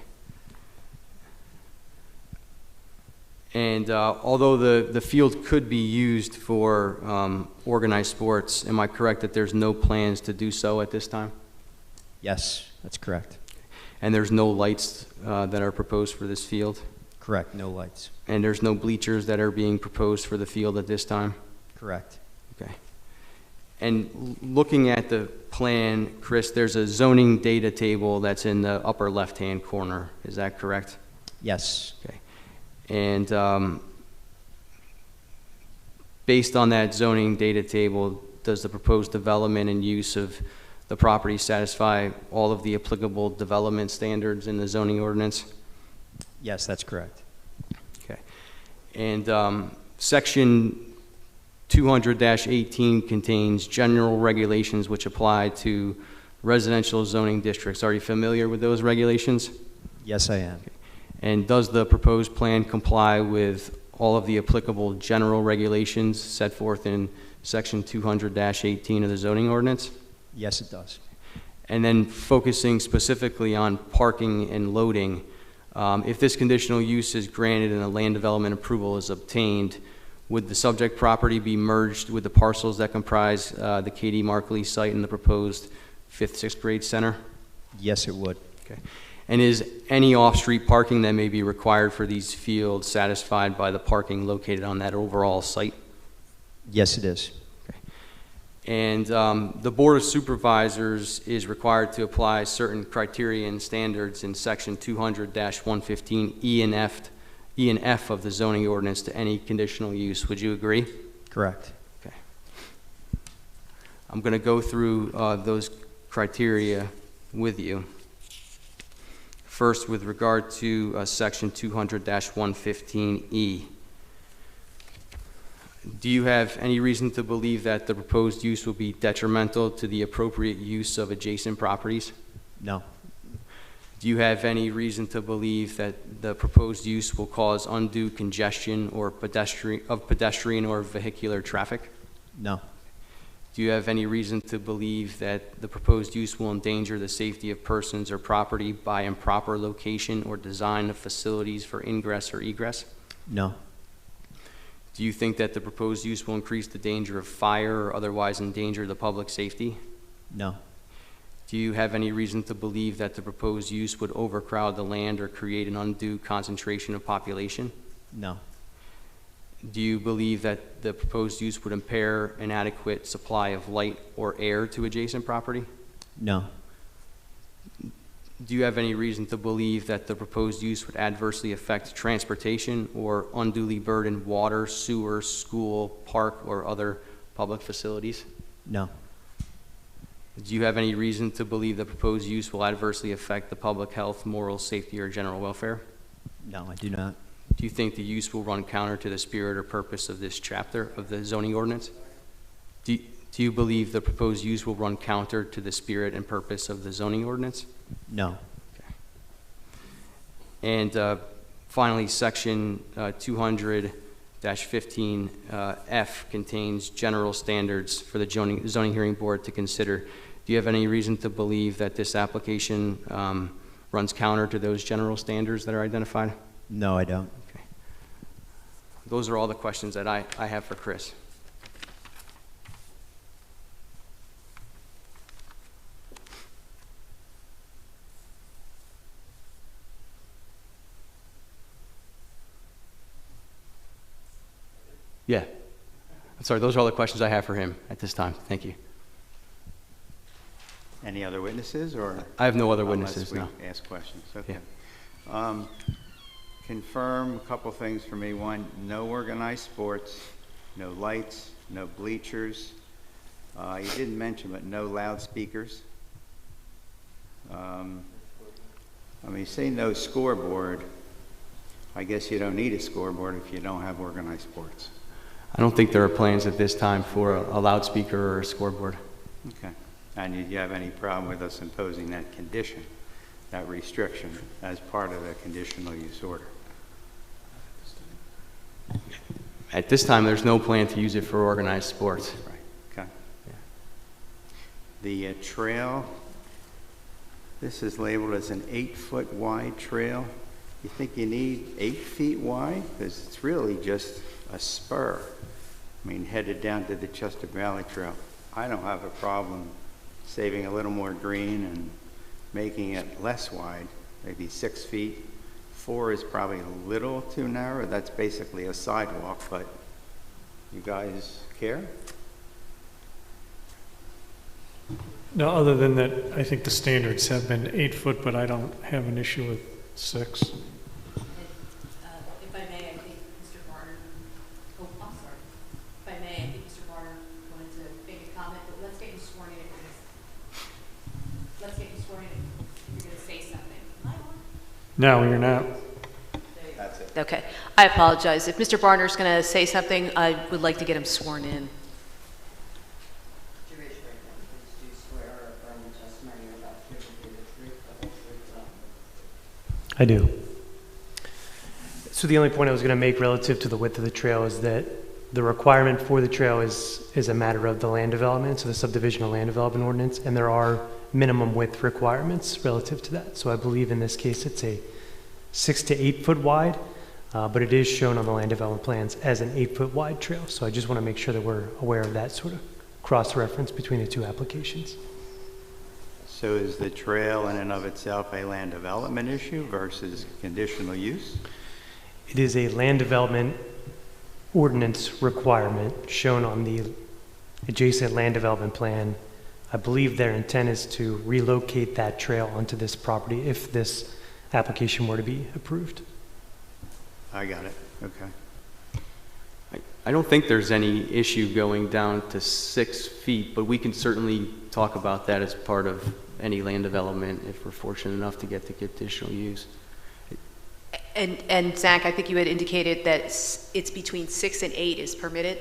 And although the field could be used for organized sports, am I correct that there's no plans to do so at this time? Yes, that's correct. And there's no lights that are proposed for this field? Correct, no lights. And there's no bleachers that are being proposed for the field at this time? Correct. Okay. And looking at the plan, Chris, there's a zoning data table that's in the upper left-hand corner. Is that correct? Yes. Okay. And based on that zoning data table, does the proposed development and use of the property satisfy all of the applicable development standards in the zoning ordinance? Yes, that's correct. Okay. And section 200-18 contains general regulations which apply to residential zoning districts. Are you familiar with those regulations? Yes, I am. Okay. And does the proposed plan comply with all of the applicable general regulations set forth in section 200-18 of the zoning ordinance? Yes, it does. And then focusing specifically on parking and loading, if this conditional use is granted and a land development approval is obtained, Would the subject property be merged with the parcels that comprise the K.D. Markley site and the proposed 5th, 6th grade center? Yes, it would. Okay. And is any off-street parking that may be required for these fields satisfied by the parking located on that overall site? Yes, it is. And the Board of Supervisors is required to apply certain criteria and standards in Section 200-115 E and F of the zoning ordinance to any conditional use. Would you agree? Correct. Okay. I'm going to go through those criteria with you. First, with regard to Section 200-115E. Do you have any reason to believe that the proposed use will be detrimental to the appropriate use of adjacent properties? No. Do you have any reason to believe that the proposed use will cause undue congestion or pedestrian or vehicular traffic? No. Do you have any reason to believe that the proposed use will endanger the safety of persons or property by improper location or design of facilities for ingress or egress? No. Do you think that the proposed use will increase the danger of fire or otherwise endanger the public safety? No. Do you have any reason to believe that the proposed use would overcrowd the land or create an undue concentration of population? No. Do you believe that the proposed use would impair an adequate supply of light or air to adjacent property? No. Do you have any reason to believe that the proposed use would adversely affect transportation or unduly burden water, sewer, school, park, or other public facilities? No. Do you have any reason to believe the proposed use will adversely affect the public health, moral safety, or general welfare? No, I do not. Do you think the use will run counter to the spirit or purpose of this chapter of the zoning ordinance? Do you believe the proposed use will run counter to the spirit and purpose of the zoning ordinance? No. Okay. And finally, Section 200-15F contains general standards for the zoning hearing board to consider. Do you have any reason to believe that this application runs counter to those general standards that are identified? No, I don't. Okay. Those are all the questions that I have for Chris. Yeah. I'm sorry, those are all the questions I have for him at this time. Thank you. Any other witnesses, or? I have no other witnesses, no. Unless we ask questions, okay. Confirm a couple things for me. One, no organized sports, no lights, no bleachers. You didn't mention, but no loudspeakers. You say no scoreboard. I guess you don't need a scoreboard if you don't have organized sports. I don't think there are plans at this time for a loudspeaker or a scoreboard. Okay. And do you have any problem with us imposing that condition, that restriction, as part of the conditional use order? At this time, there's no plan to use it for organized sports. Right. Okay. The trail, this is labeled as an 8-foot wide trail. You think you need 8 feet wide? Because it's really just a spur. Headed down to the Chester Valley Trail. I don't have a problem saving a little more green and making it less wide, maybe 6 feet. 4 is probably a little too narrow. That's basically a sidewalk, but you guys care? No, other than that, I think the standards have been 8 foot, but I don't have an issue with 6. If I may, I think Mr. Barner, oh, I'm sorry. If I may, I think Mr. Barner wanted to make a comment, but let's get you sworn in. Let's get you sworn in if you're going to say something. No, you're not. That's it. Okay, I apologize. If Mr. Barner's going to say something, I would like to get him sworn in. I do. So the only point I was going to make relative to the width of the trail is that the requirement for the trail is a matter of the land development, so the subdivisional land development ordinance, and there are minimum width requirements relative to that. So I believe in this case it's a 6 to 8 foot wide. but it is shown on the land development plans as an 8-foot wide trail. So I just want to make sure that we're aware of that sort of cross-reference between the two applications. So is the trail in and of itself a land development issue versus conditional use? It is a land development ordinance requirement shown on the adjacent land development plan. I believe their intent is to relocate that trail onto this property if this application were to be approved. I got it. Okay. I don't think there's any issue going down to 6 feet, but we can certainly talk about that as part of any land development if we're fortunate enough to get the conditional use. And Zach, I think you had indicated that it's between 6 and 8 is permitted.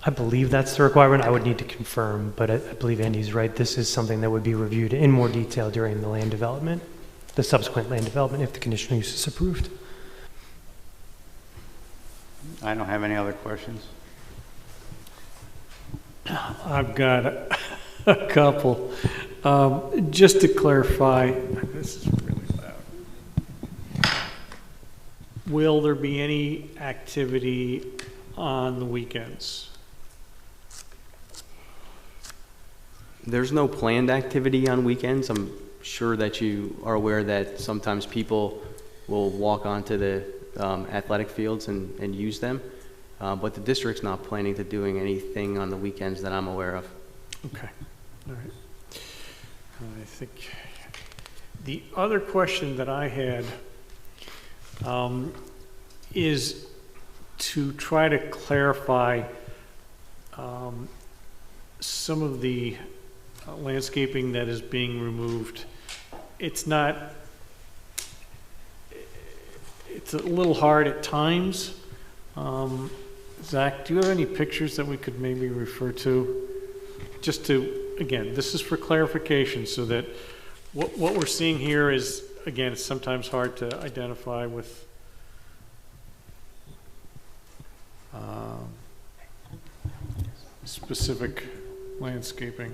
I believe that's the requirement. I would need to confirm, but I believe Andy's right. This is something that would be reviewed in more detail during the land development, the subsequent land development, if the conditional use is approved. I don't have any other questions. I've got a couple. Just to clarify, this is really loud. Will there be any activity on the weekends? There's no planned activity on weekends. I'm sure that you are aware that sometimes people will walk onto the athletic fields and use them, but the district's not planning to doing anything on the weekends that I'm aware of. Okay, all right. I think the other question that I had is to try to clarify some of the landscaping that is being removed. It's a little hard at times. Zach, do you have any pictures that we could maybe refer to? Just to, again, this is for clarification so that what we're seeing here is, again, it's sometimes hard to identify with specific landscaping.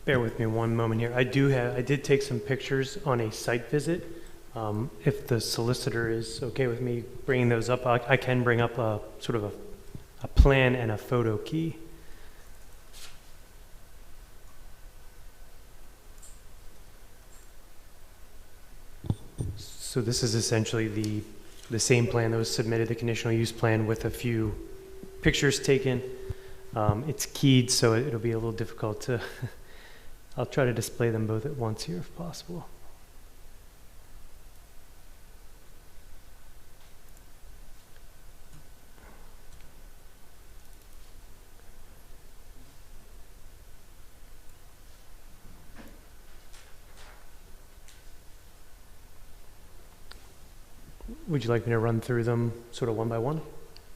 Bear with me one moment here. I did take some pictures on a site visit. If the solicitor is okay with me bringing those up, I can bring up a sort of a plan and a photo key. So this is essentially the same plan that was submitted, the conditional use plan, with a few pictures taken. It's keyed, so it'll be a little difficult to I'll try to display them both at once here if possible. Would you like me to run through them sort of one by one?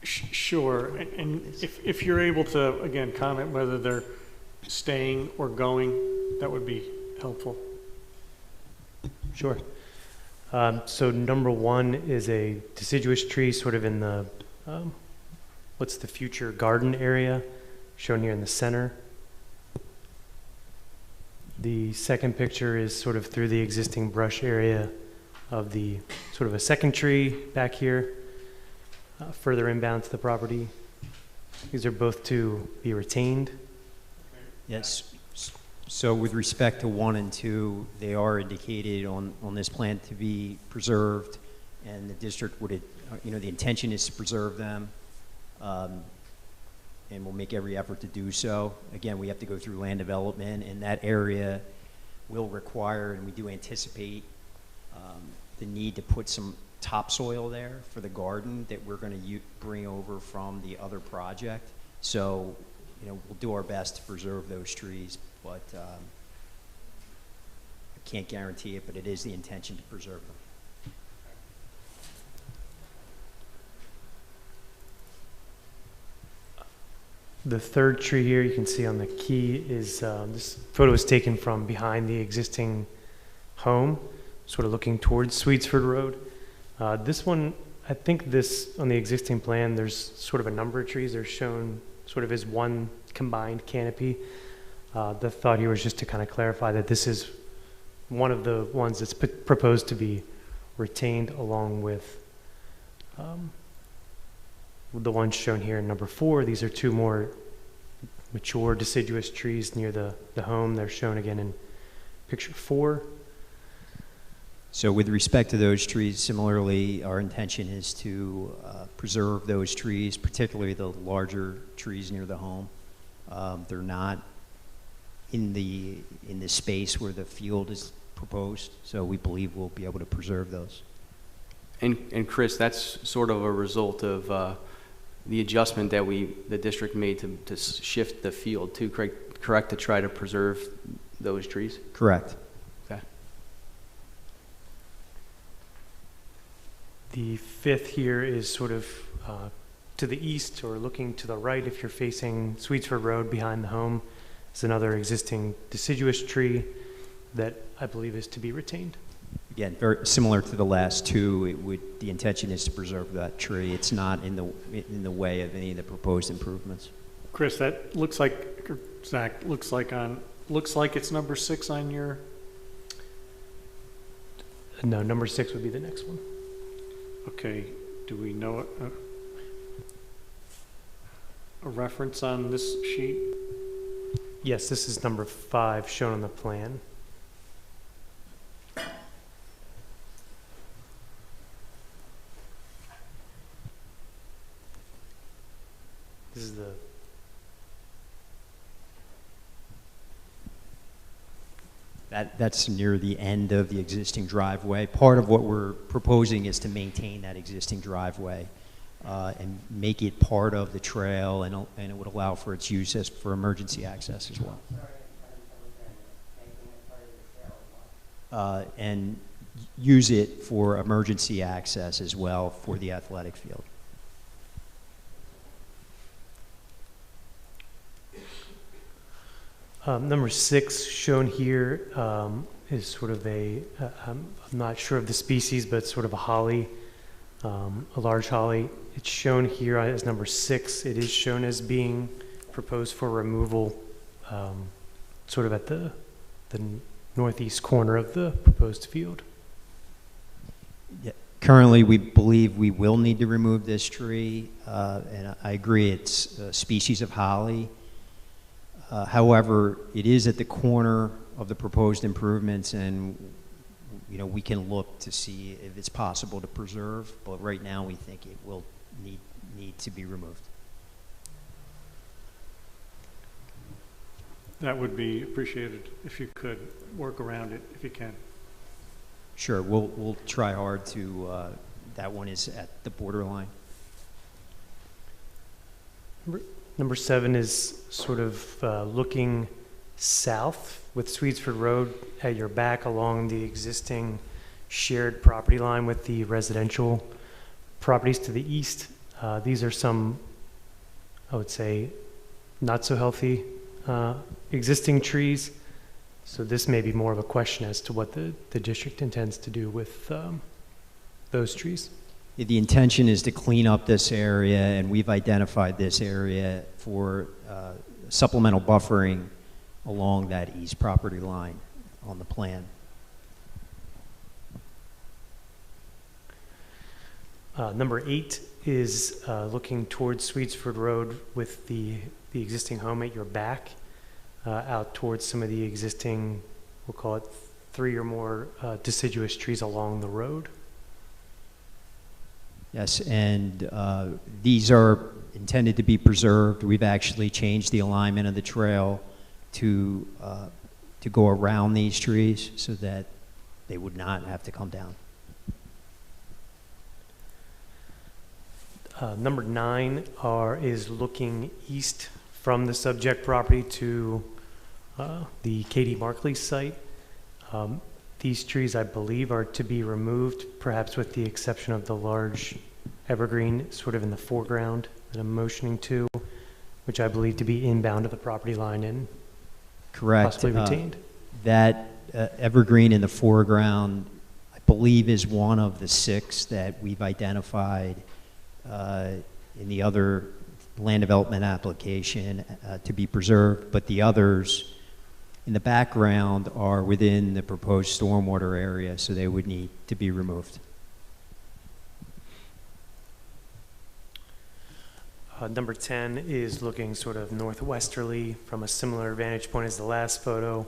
Sure, and if you're able to, again, comment whether they're staying or going, that would be helpful. Sure. So number one is a deciduous tree sort of in the, what's the future garden area, shown here in the center. The second picture is sort of through the existing brush area of the sort of a second tree back here, further inbound to the property. These are both to be retained. Yes. So with respect to 1 and 2, they are indicated on this plan to be preserved, and the district would, the intention is to preserve them, and we'll make every effort to do so. Again, we have to go through land development, and that area will require, and we do anticipate, the need to put some topsoil there for the garden that we're going to bring over from the other project. So, we'll do our best to preserve those trees, but I can't guarantee it, but it is the intention to preserve them. The third tree here you can see on the key is, this photo is taken from behind the existing home, sort of looking towards Sweetsford Road. This one, I think this, on the existing plan, there's sort of a number of trees. They're shown sort of as one combined canopy. The thought here was just to kind of clarify that this is one of the ones that's proposed to be retained along with the ones shown here in number 4. These are 2 more mature deciduous trees near the home. They're shown again in picture 4. So with respect to those trees, similarly, our intention is to preserve those trees, particularly the larger trees near the home. They're not in the space where the field is proposed, so we believe we'll be able to preserve those. And Chris, that's sort of a result of the adjustment that the district made to shift the field too, correct, to try to preserve those trees? Correct. Okay. The 5th here is sort of to the east or looking to the right if you're facing Sweetsford Road behind the home. Is another existing deciduous tree that I believe is to be retained. Again, very similar to the last 2. The intention is to preserve that tree. It's not in the way of any of the proposed improvements. Chris, that looks like, Zach, looks like it's number 6 on your... No, number 6 would be the next one. Okay, do we know a reference on this sheet? Yes, this is number 5 shown on the plan. This is the... That's near the end of the existing driveway. Part of what we're proposing is to maintain that existing driveway and make it part of the trail, and it would allow for its use for emergency access as well. And use it for emergency access as well for the athletic field. Number 6 shown here is sort of I'm not sure of the species, but sort of a holly, a large holly. It's shown here as number 6. It is shown as being proposed for removal sort of at the northeast corner of the proposed field. Yeah. Currently, we believe we will need to remove this tree, and I agree it's a species of holly. However, it is at the corner of the proposed improvements, and we can look to see if it's possible to preserve, but right now we think it will need to be removed. That would be appreciated if you could work around it, if you can. Sure, we'll try hard to, that one is at the borderline. Number 7 is sort of looking south with Sweetsford Road at your back along the existing shared property line with the residential properties to the east. These are some, I would say, not so healthy existing trees. So this may be more of a question as to what the district intends to do with those trees. The intention is to clean up this area, and we've identified this area for supplemental buffering along that east property line on the plan. Number 8 is looking towards Sweetsford Road with the existing home at your back, out towards some of the existing, we'll call it 3 or more deciduous trees along the road. Yes, and these are intended to be preserved. We've actually changed the alignment of the trail to go around these trees so that they would not have to come down. Number 9 is looking east from the subject property to the Katie Markley site. These trees, I believe, are to be removed, perhaps with the exception of the large evergreen sort of in the foreground that I'm motioning to, which I believe to be inbound of the property line and correct. Possibly retained. That evergreen in the foreground, I believe, is one of the 6 that we've identified in the other land development application to be preserved, but the others in the background are within the proposed stormwater area, so they would need to be removed. Number 10 is looking sort of northwesterly from a similar vantage point as the last photo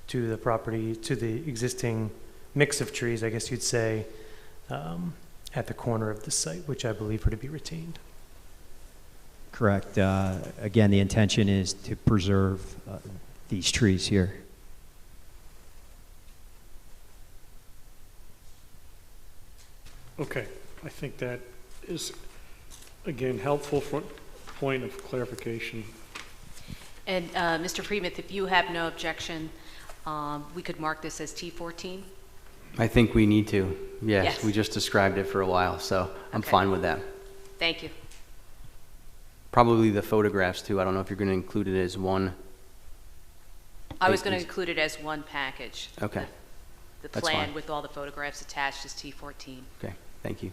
to the property, to the existing mix of trees, I guess you'd say, at the corner of the site, which I believe are to be retained. Correct. Again, the intention is to preserve these trees here. Okay, I think that is, again, helpful for point of clarification. And Mr. Friedman, if you have no objection, we could mark this as T14. I think we need to. Yes, Yes. we just described it for a while, so I'm Okay. fine with that. Thank you. Probably the photographs too. I don't know if you're going to include it as one. I was going to include it as one package. Okay. The That's plan fine. with all the photographs attached is T14. Okay, thank you.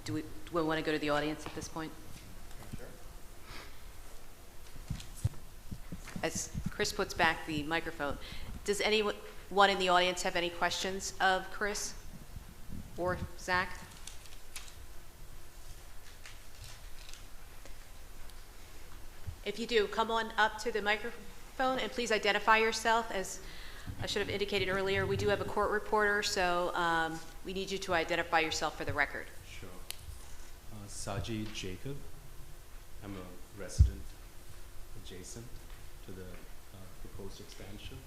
Do we want to go to the audience at this point? As Chris puts back the microphone, does anyone in the audience have any questions of Chris or Zach? If you do, come on up to the microphone and please identify yourself. As I should have indicated earlier, we do have a court reporter, so we need you to identify yourself for the record. Sure. Sajid Jacob. I'm a resident adjacent to the proposed expansion.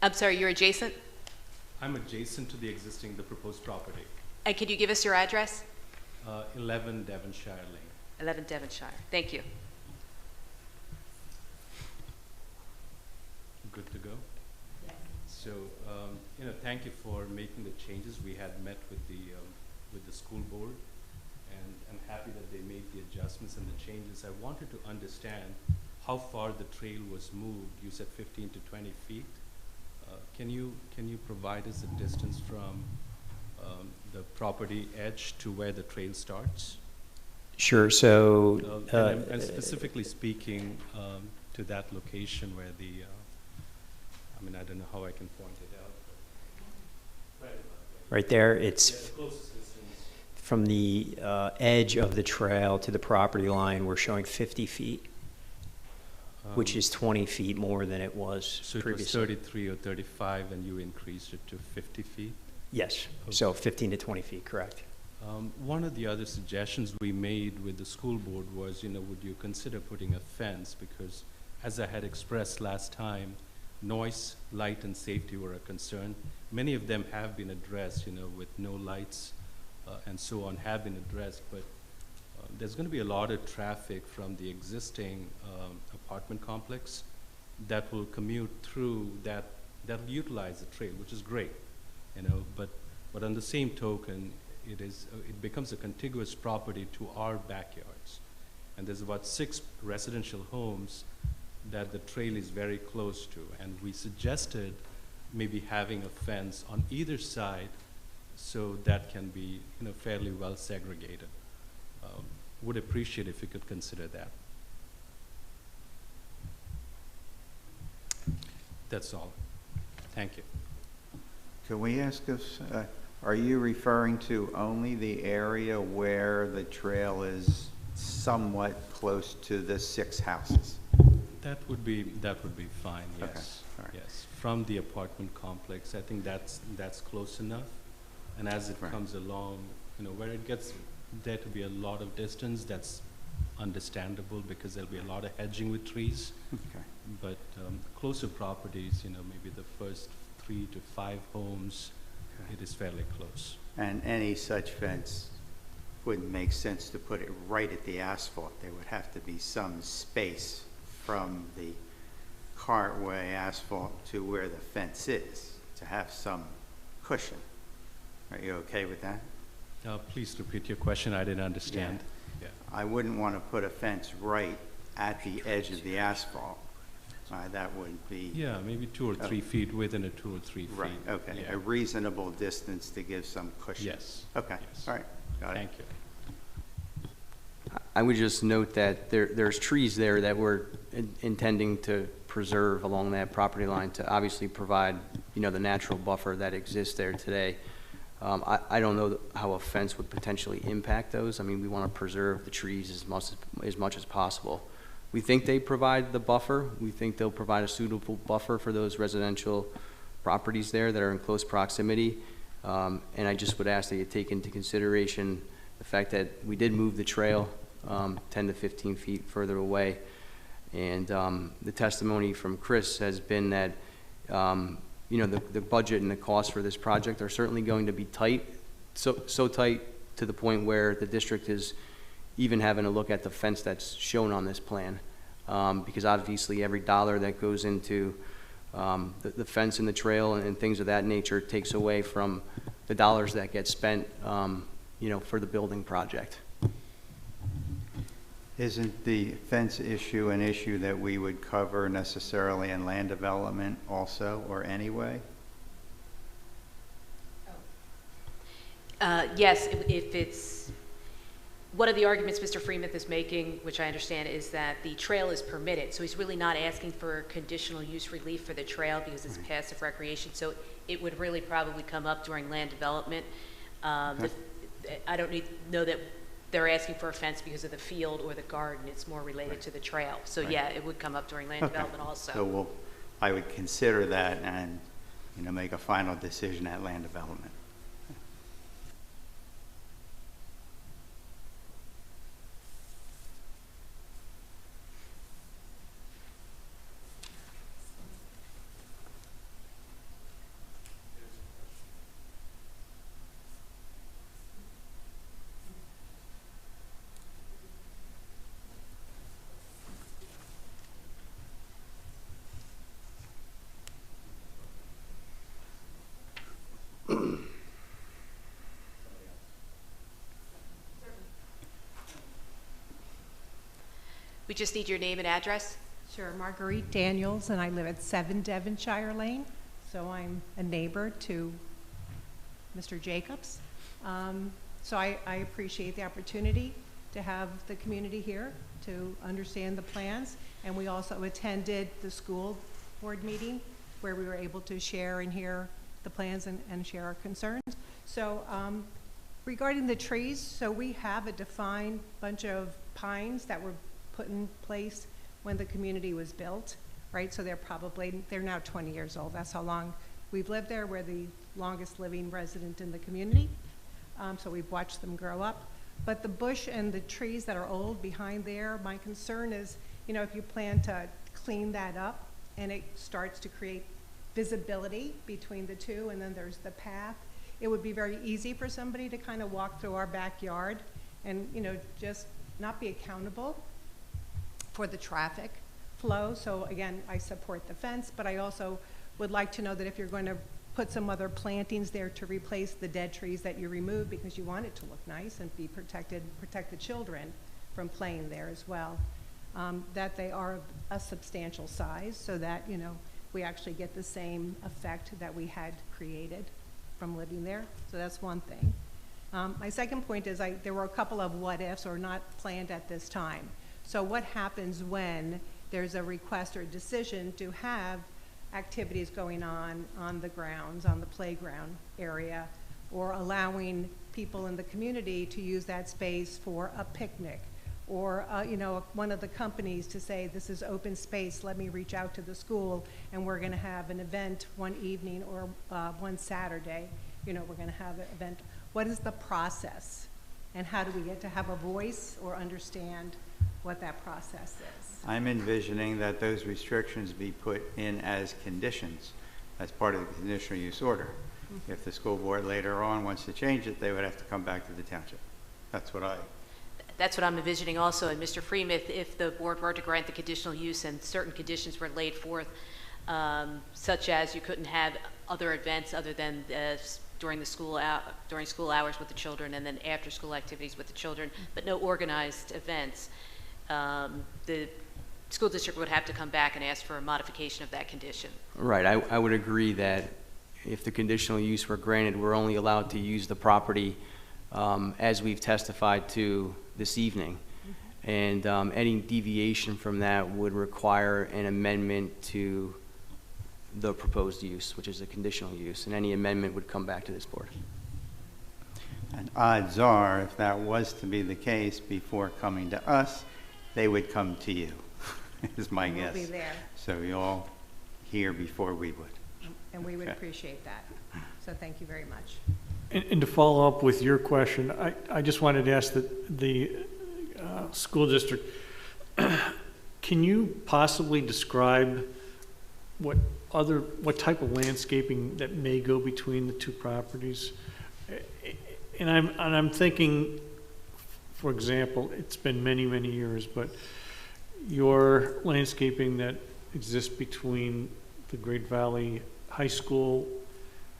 I'm sorry, you're adjacent? I'm adjacent to the proposed property. And could you give us your address? 11 Devonshire Lane. 11 Devonshire. Thank you. Good to go? Yes. So, thank you for making the changes. We had met with the school board, and I'm happy that they made the adjustments and the changes. I wanted to understand how far the trail was moved. You said 15 to 20 feet. Can you provide us a distance from the property edge to where the trail starts? Sure. So, and specifically speaking to that location where the, I don't know how I can point it out. right there, it's from the edge of the trail to the property line, we're showing 50 feet, which is 20 feet more than it was So previously. it was 33 or 35 and you increased it to 50 feet? Yes, so 15 to 20 feet, correct. One of the other suggestions we made with the school board was, would you consider putting a fence? Because as I had expressed last time, noise, light, and safety were a concern. Many of them have been addressed, with no lights and so on have been addressed, but there's going to be a lot of traffic from the existing apartment complex that will commute through that'll utilize the trail, which is great, but on the same token, it becomes a contiguous property to our backyards. And there's about 6 residential homes that the trail is very close to. And we suggested maybe having a fence on either side so that can be, fairly well segregated. Would appreciate if you could consider that. That's all. Thank you. Can we ask us, are you referring to only the area where the trail is somewhat close to the 6 houses? That would be fine, yes. Okay, all right. Yes. From the apartment complex, I think that's close enough. And as it Right. comes along, where it gets there to be a lot of distance, that's understandable because there'll be a lot of hedging with trees. Okay. But closer properties, maybe the first 3 to 5 homes, Okay. it is fairly close. And any such fence wouldn't make sense to put it right at the asphalt. There would have to be some space from the cartway asphalt to where the fence is, to have some cushion. Are you okay with that? Please repeat your question. I didn't understand. Yeah. I wouldn't want to put a fence right at the edge of the asphalt. That would be. Yeah, maybe 2 or 3 feet within a 2 or 3 feet. Right, okay. Yeah. A reasonable distance to give some cushion. Yes. Okay, Yes. all right, got it. Thank you. I would just note that there's trees there that we're intending to preserve along that property line to obviously provide, the natural buffer that exists there today. I don't know how a fence would potentially impact those. I mean, we want to preserve the trees as much as possible. We think they provide the buffer. We think they'll provide a suitable buffer for those residential properties there that are in close proximity. And I just would ask that you take into consideration the fact that we did move the trail 10 to 15 feet further away. And the testimony from Chris has been that, the budget and the cost for this project are certainly going to be tight, so tight to the point where the district is even having a look at the fence that's shown on this plan. Because obviously every dollar that goes into the fence and the trail and things of that nature takes away from the dollars that get spent, for the building project. Isn't the fence issue an issue that we would cover necessarily in land development also, or anyway? Yes, if it's, one of the arguments Mr. Freeman is making, which I understand, is that the trail is permitted. So he's really not asking for conditional use relief for the trail because it's passive recreation. So it would really probably come up during land development. I don't know that they're asking for a fence because of the field or the garden. It's more related to the trail. So yeah, it would come up during land development also. So I would consider that and, make a final decision at land development. We just need your name and address. Sure, Marguerite Daniels, and I live at 7 Devonshire Lane, so I'm a neighbor to Mr. Jacobs. So I appreciate the opportunity to have the community here to understand the plans, and we also attended the school board meeting where we were able to share and hear the plans and share our concerns. So regarding the trees, so we have a defined bunch of pines that were put in place when the community was built, right? So they're now 20 years old. That's how long we've lived there. We're the longest living resident in the community. So we've watched them grow up. But the bush and the trees that are old behind there, my concern is, if you plan to clean that up and it starts to create visibility between the two, and then there's the path, it would be very easy for somebody to kind of walk through our backyard and, just not be accountable for the traffic flow. So again, I support the fence, but I also would like to know that if you're going to put some other plantings there to replace the dead trees that you remove because you want it to look nice and be protected, protect the children from playing there as well, that they are a substantial size so that, we actually get the same effect that we had created from living there. So that's one thing. My second point is there were a couple of what ifs or not planned at this time. So what happens when there's a request or decision to have activities going on the grounds, on the playground area, or allowing people in the community to use that space for a picnic, or one of the companies to say, this is open space, let me reach out to the school, and we're going to have an event one evening or one Saturday, we're going to have an event. What is the process, and how do we get to have a voice or understand what that process is? I'm envisioning that those restrictions be put in as conditions as part of the conditional use order. Mm-hmm. If the school board later on wants to change it, they would have to come back to the township. That's what I'm envisioning also. And Mr. Freeman, if the board were to grant the conditional use and certain conditions were laid forth, such as you couldn't have other events other than the during school hours with the children, and then after school activities with the children, but no organized events. The school district would have to come back and ask for a modification of that condition. Right, I would agree that if the conditional use were granted, we're only allowed to use the property as we've testified to this evening. And any deviation from that would require an amendment to the proposed use, which is a conditional use, and any amendment would come back to this board. And odds are, if that was to be the case, before coming to us, they would come to you, is my guess. We'll be there. So you'll hear before we would. And we would Okay. appreciate that. So thank you very much. And to follow up with your question, I just wanted to ask that the school district, can you possibly describe what type of landscaping that may go between the two properties? And I'm thinking, for example, it's been many, many years, but your landscaping that exists between the Great Valley High School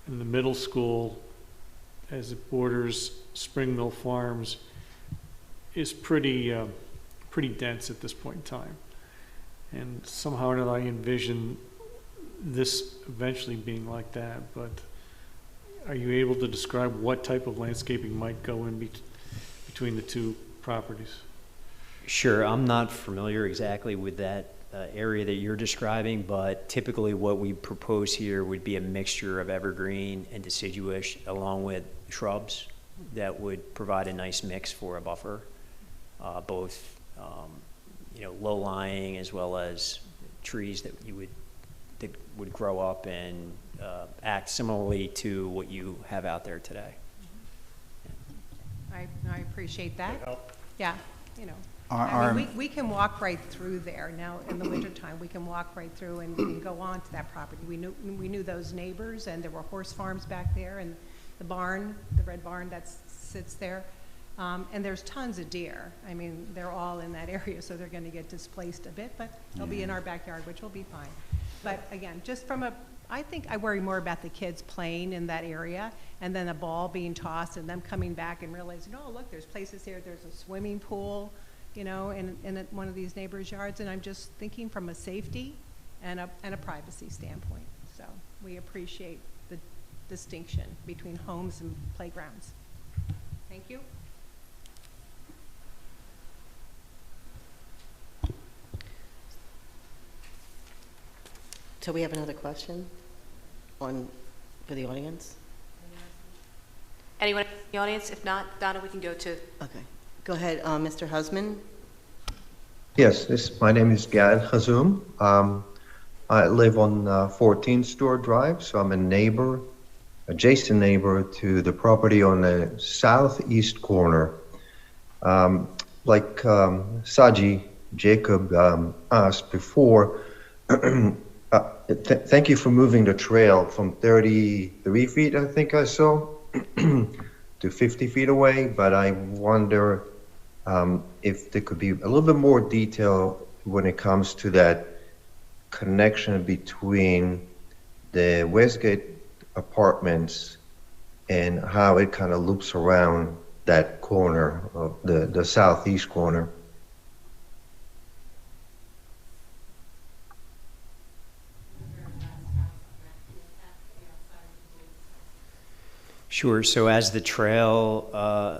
and the middle school as it borders Spring Mill Farms is pretty dense at this point in time. And somehow or another I envision this eventually being like that, but are you able to describe what type of landscaping might go in between the two properties? Sure, I'm not familiar exactly with that area that you're describing, but typically what we propose here would be a mixture of evergreen and deciduous along with shrubs that would provide a nice mix for a buffer, both low-lying as well as trees that would grow up and act similarly to what you have out there today. I appreciate that. Yeah, we can walk right through there. Now, in the wintertime, we can walk right through and go on to that property. We knew those neighbors, and there were horse farms back there, and the barn, the red barn that sits there. And there's tons of deer. I mean, they're all in that area, so they're going to get displaced a bit, but they'll be in our backyard, which will be fine. But again, just I think I worry more about the kids playing in that area, and then a ball being tossed, and them coming back and realizing, oh, look, there's places here, there's a swimming pool, in one of these neighbors' yards, and I'm just thinking from a safety and a privacy standpoint. So we appreciate the distinction between homes and playgrounds. Thank you. So we have another question for the audience? Anyone in the audience? If not, Donna, we can go to... Okay. Go ahead, Mr. Husman. Yes, my name is Gad Hazoum. I live on 14 Store Drive, so I'm a adjacent neighbor to the property on the southeast corner. Like Saji Jacob asked before, thank you for moving the trail from 33 feet, I think I saw, to 50 feet away, but I wonder if there could be a little bit more detail when it comes to that connection between the Westgate apartments and how it kind of loops around that corner of the southeast corner. Sure. So as the trail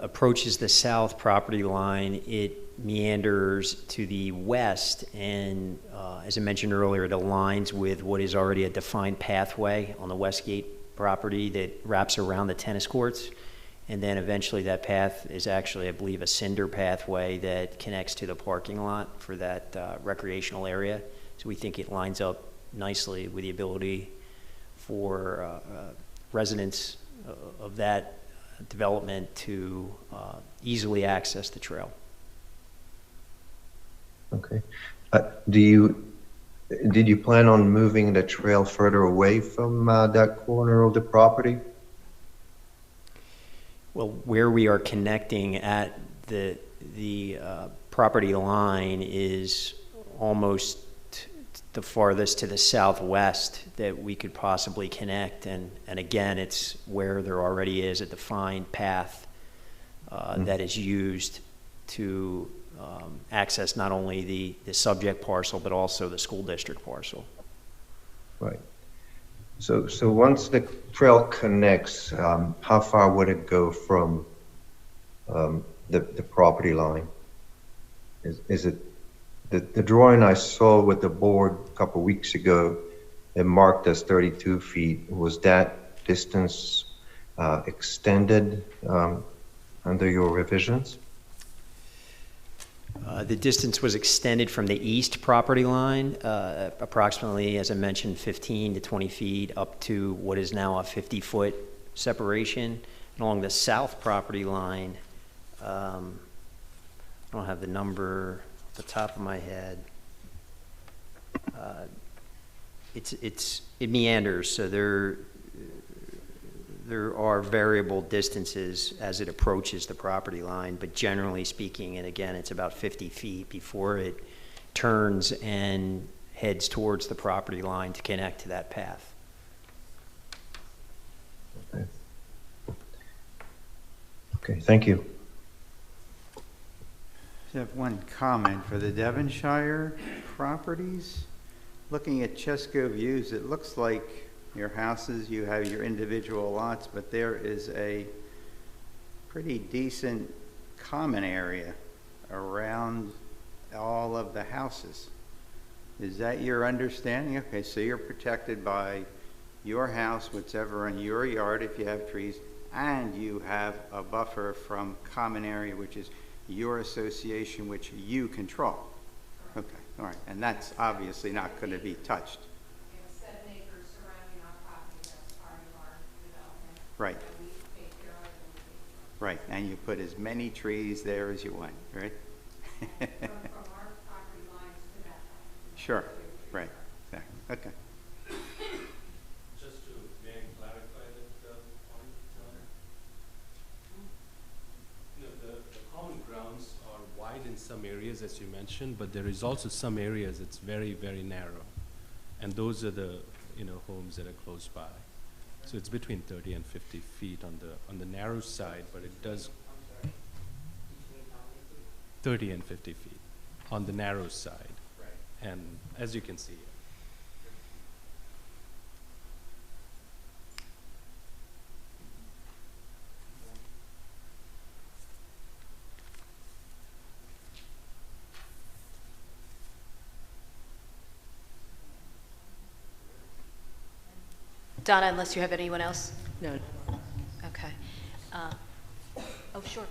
approaches the south property line, it meanders to the west, and as I mentioned earlier, it aligns with what is already a defined pathway on the Westgate property that wraps around the tennis courts. And then eventually that path is actually, I believe, a cinder pathway that connects to the parking lot for that recreational area. So we think it lines up nicely with the ability for residents of that development to easily access the trail. Okay. Did you plan on moving the trail further away from that corner of the property? Well, where we are connecting at the property line is almost the farthest to the southwest that we could possibly connect. And again, it's where there already is a defined path that is used to access not only the subject parcel, but also the school district parcel. Right. So once the trail connects, how far would it go from the property line? Is it the drawing I saw with the board a couple weeks ago? It marked as 32 feet. Was that distance extended under your revisions? The distance was extended from the east property line, approximately, as I mentioned, 15 to 20 feet, up to what is now a 50-foot separation. And along the south property line, I don't have the number off the top of my head. It meanders, so there are variable distances as it approaches the property line, but generally speaking, and again, it's about 50 feet before it turns and heads towards the property line to connect to that path. Okay, thank you. I have one comment for the Devonshire properties. Looking at Chesco views, it looks like your houses, you have your individual lots, but there is a pretty decent common area around all of the houses. Is that your understanding? Okay, so you're protected by your house, whatever in your yard if you have trees, and you have a buffer from common area, which is your association, which you control. Okay, all right, and that's obviously not going to be touched. Right. Right, and you put as many trees there as you want, right? From our property lines to that. Sure, right, exactly, okay. Just to may I clarify that point, John? The common grounds are wide in some areas, as you mentioned, but there is also some areas it's very, very narrow. And those are the homes that are close by. So it's between 30 and 50 feet on the narrow side, but it does 30 and 50 feet on the narrow side. Right. And as you can see. Donna, unless you have anyone else? No. Okay. Oh, sure.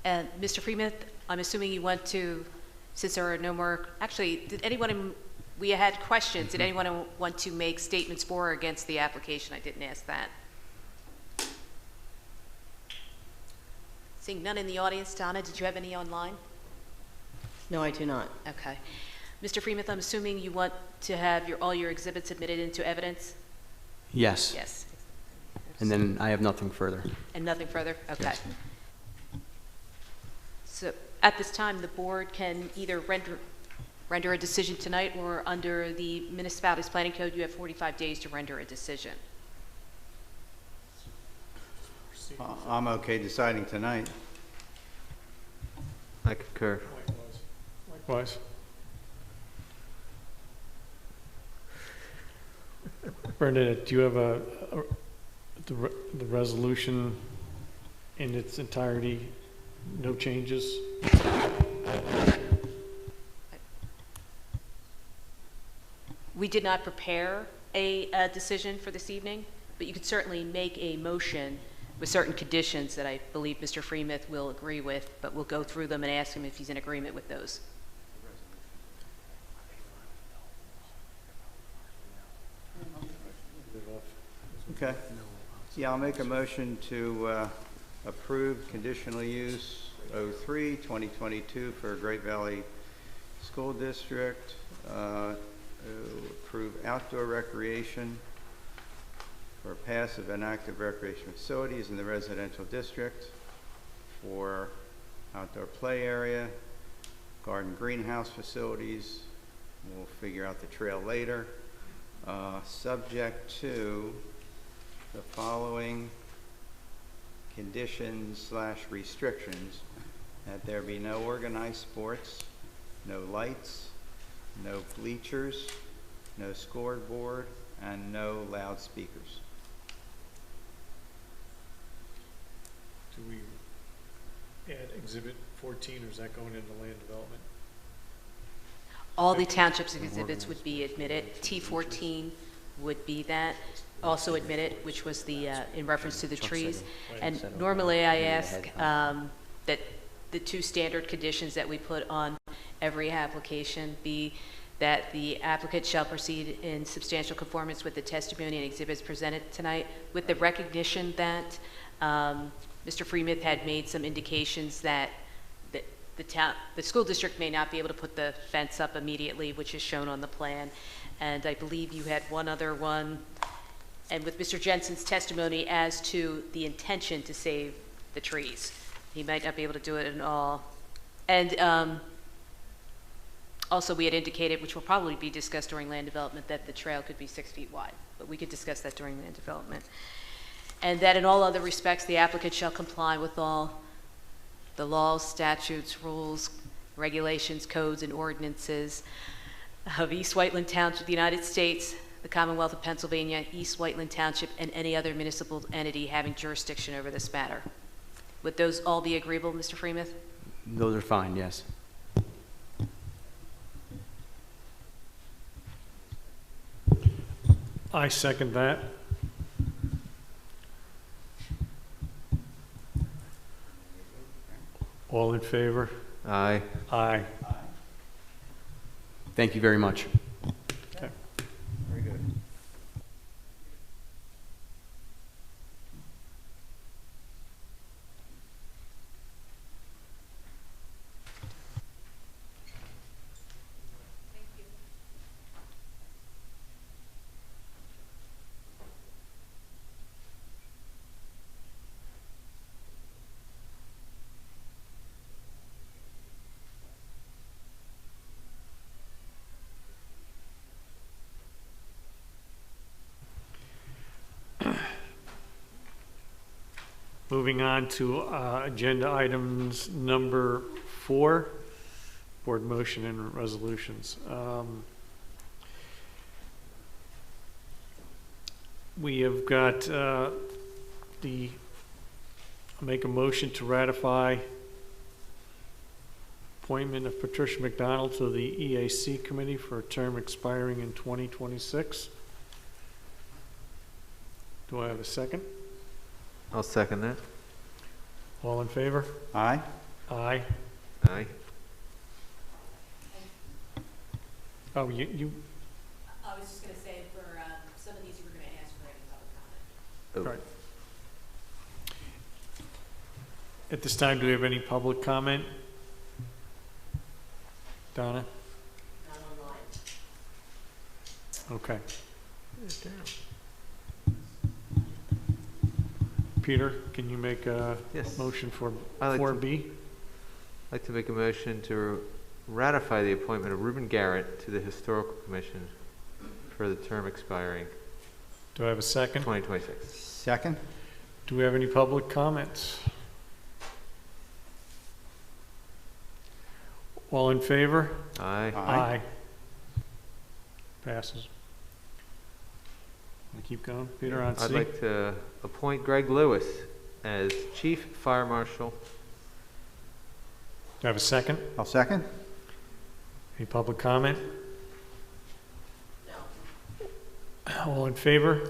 And Mr. Freeman, I'm assuming you want to, since there are no more, actually, we had questions. Did anyone want to make statements for or against the application? I didn't ask that. Seeing none in the audience, Donna, did you have any online? No, I do not. Okay. Mr. Freeman, I'm assuming you want to have all your exhibits admitted into evidence? Yes. Yes. And then I have nothing further. And nothing further? Okay. Yes. So at this time, the board can either render a decision tonight, or under the municipality's planning code, you have 45 days to render a decision. I'm okay deciding tonight. I concur. Likewise. Bernadette, do you have the resolution in its entirety? No changes? We did not prepare a decision for this evening, but you could certainly make a motion with certain conditions that I believe Mr. Freemuth will agree with, but we'll go through them and ask him if he's in agreement with those. Okay. Yeah, I'll make a motion to approve conditional use 03, 2022 for Great Valley School District, approve outdoor recreation for passive and active recreation facilities in the residential district, for outdoor play area, garden greenhouse facilities. We'll figure out the trail later. Subject to the following conditions/restrictions: that there be no organized sports, no lights, no bleachers, no scoreboard, and no loudspeakers. Do we add Exhibit 14, or is that going into land development? All the township's exhibits would be admitted. T14 would be that, also admitted, which was the, in reference to the trees. And normally I ask that the two standard conditions that we put on every application be that the applicant shall proceed in substantial conformance with the testimony and exhibits presented tonight, with the recognition that Mr. Freemuth had made some indications that the school district may not be able to put the fence up immediately, which is shown on the plan. And I believe you had one other one, and with Mr. Jensen's testimony as to the intention to save the trees. He might not be able to do it at all. And also we had indicated, which will probably be discussed during land development, that the trail could be 6 feet wide, but we could discuss that during land development. And that in all other respects, the applicant shall comply with all the laws, statutes, rules, regulations, codes, and ordinances of East Whiteland Township, the United States, the Commonwealth of Pennsylvania, East Whiteland Township, and any other municipal entity having jurisdiction over this matter. Would those all be agreeable, Mr. Freemuth? Those are fine, yes. I second that. All in favor? Aye. Aye. Thank you very much. Okay. Very good. Moving on to agenda items number 4, board motion and resolutions. We have got I'll make a motion to ratify appointment of Patricia McDonald to the EAC committee for a term expiring in 2026. Do I have a second? I'll second that. All in favor? Aye. Aye. Aye. Oh, you I was just going to say, for some of these, you were going to ask for any public comment. Oh. right. At this time, do we have any public comment? Donna? Not online. Okay. Peter, can you make a Yes. motion for I'd like 4B? I'd like to make a motion to ratify the appointment of Reuben Garrett to the Historical Commission for the term expiring Do I have a second? 2026. Second? Do we have any public comments? All in favor? Aye. Aye. Passes. Want to keep going? Peter, on C? I'd like to appoint Greg Lewis as Chief Fire Marshal. Do I have a second? I'll second. Any public comment? No. All in favor?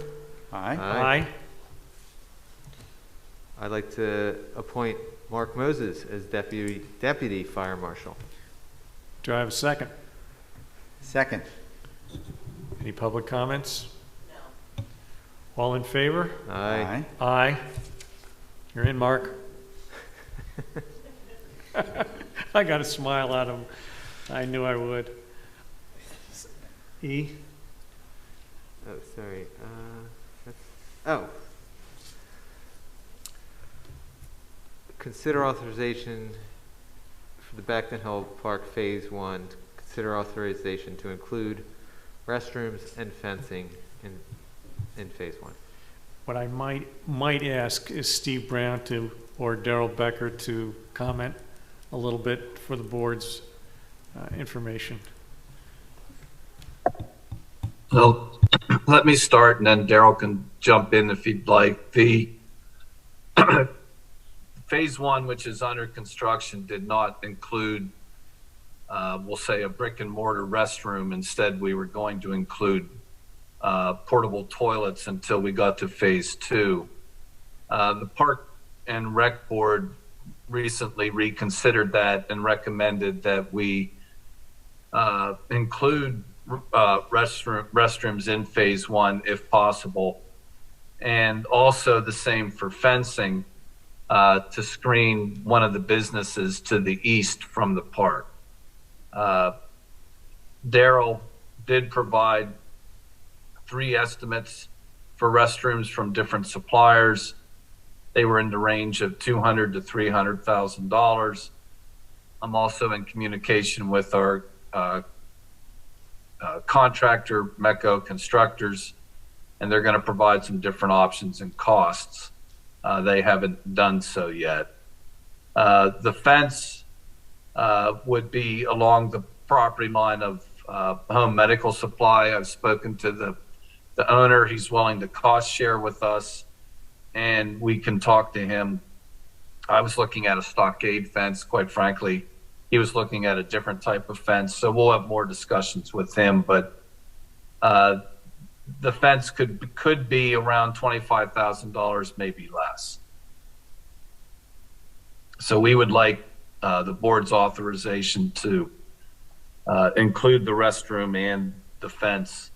Aye. Aye. I'd like to appoint Mark Moses as Deputy Fire Marshal. Do I have a second? Second. Any public comments? No. All in favor? Aye. Aye. You're in, Mark. I got a smile out of him. I knew I would. E? Oh, sorry. Oh. Consider authorization for the Beckton Hill Park Phase 1. Consider authorization to include restrooms and fencing in Phase 1. What I might ask is Steve Brown or Daryl Becker to comment a little bit for the board's information. Well, let me start and then Daryl can jump in if he'd like. The Phase 1, which is under construction, did not include, we'll say, a brick and mortar restroom. Instead, we were going to include portable toilets until we got to Phase 2. The Park and Rec Board recently reconsidered that and recommended that we include restrooms in Phase 1 if possible, and also the same for fencing to screen one of the businesses to the east from the park. Daryl did provide 3 estimates for restrooms from different suppliers. They were in the range of $200,000 to $300,000. I'm also in communication with our contractor, Mecco Constructors, and they're going to provide some different options and costs. They haven't done so yet. The fence would be along the property line of Home Medical Supply. I've spoken to the owner. He's willing to cost share with us, and we can talk to him. I was looking at a stockade fence, quite frankly. He was looking at a different type of fence, so we'll have more discussions with him. But the fence could be around $25,000, maybe less. So we would like the board's authorization to include the restroom and the fence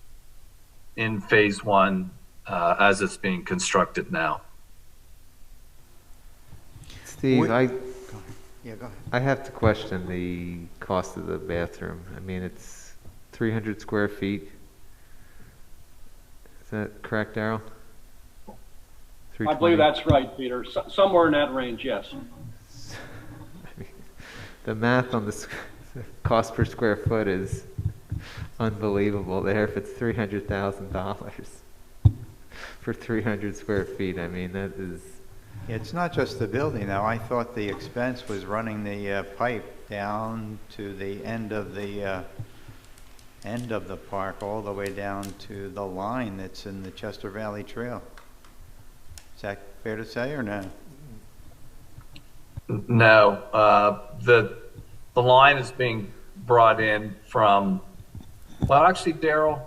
in Phase 1 as it's being constructed now. Steve, Go ahead. I have to question the cost of the bathroom. I mean, it's 300 square feet. Is that correct, Daryl? I believe that's right, Peter. Somewhere in that range, yes. I mean, the math on the cost per square foot is unbelievable there. If it's $300,000 for 300 square feet, I mean, that is... It's not just the building, though. I thought the expense was running the pipe down to the end of the park, all the way down to the line that's in the Chester Valley Trail. Is that fair to say, or no? No, the line is being brought in from, well, actually, Daryl.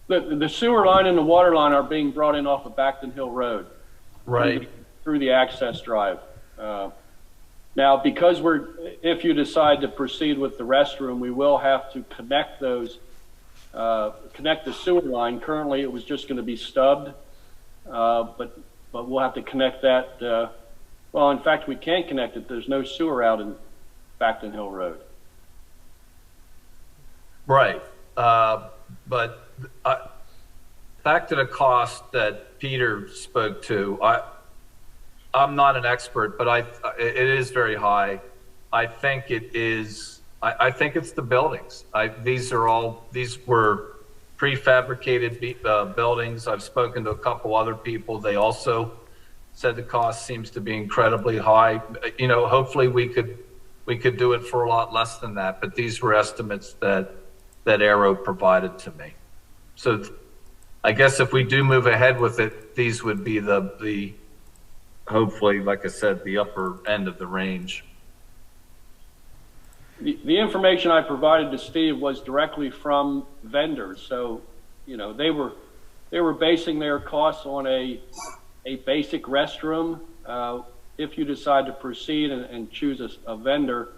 The sewer line and the water line are being brought in off of Beckton Hill Road. Right. Through the access drive. Now, because if you decide to proceed with the restroom, we will have to connect those, connect the sewer line. Currently, it was just going to be stubbed, but we'll have to connect that. Well, in fact, we can't connect it. There's no sewer out in Beckton Hill Road. Right, but back to the cost that Peter spoke to. I'm not an expert, but it is very high. I think it is. I think it's the buildings. These were prefabricated buildings. I've spoken to a couple other people. They also said the cost seems to be incredibly high. You know, hopefully we could do it for a lot less than that. But these were estimates that Arrow provided to me. So I guess if we do move ahead with it, these would be the hopefully, like I said, the upper end of the range. The information I provided to Steve was directly from vendors. So, you know, they were they were basing their costs on a basic restroom. If you decide to proceed and choose a vendor,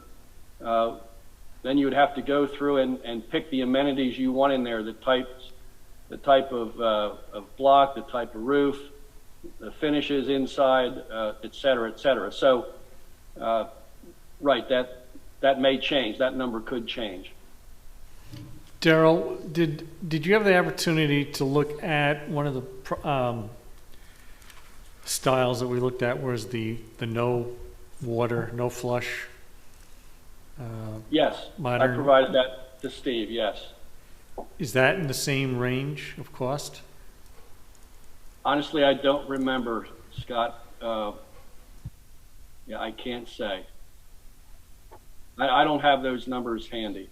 then you would have to go through and pick the amenities you want in there, the type of block, the type of roof, the finishes inside, et cetera, et cetera. So, right, that may change. That number could change. Daryl, did you have the opportunity to look at one of the styles that we looked at, was the no water, no flush? Yes, modern. I provided that to Steve, yes. Is that in the same range of cost? Honestly, I don't remember, Scott. Yeah, I can't say. I don't have those numbers handy.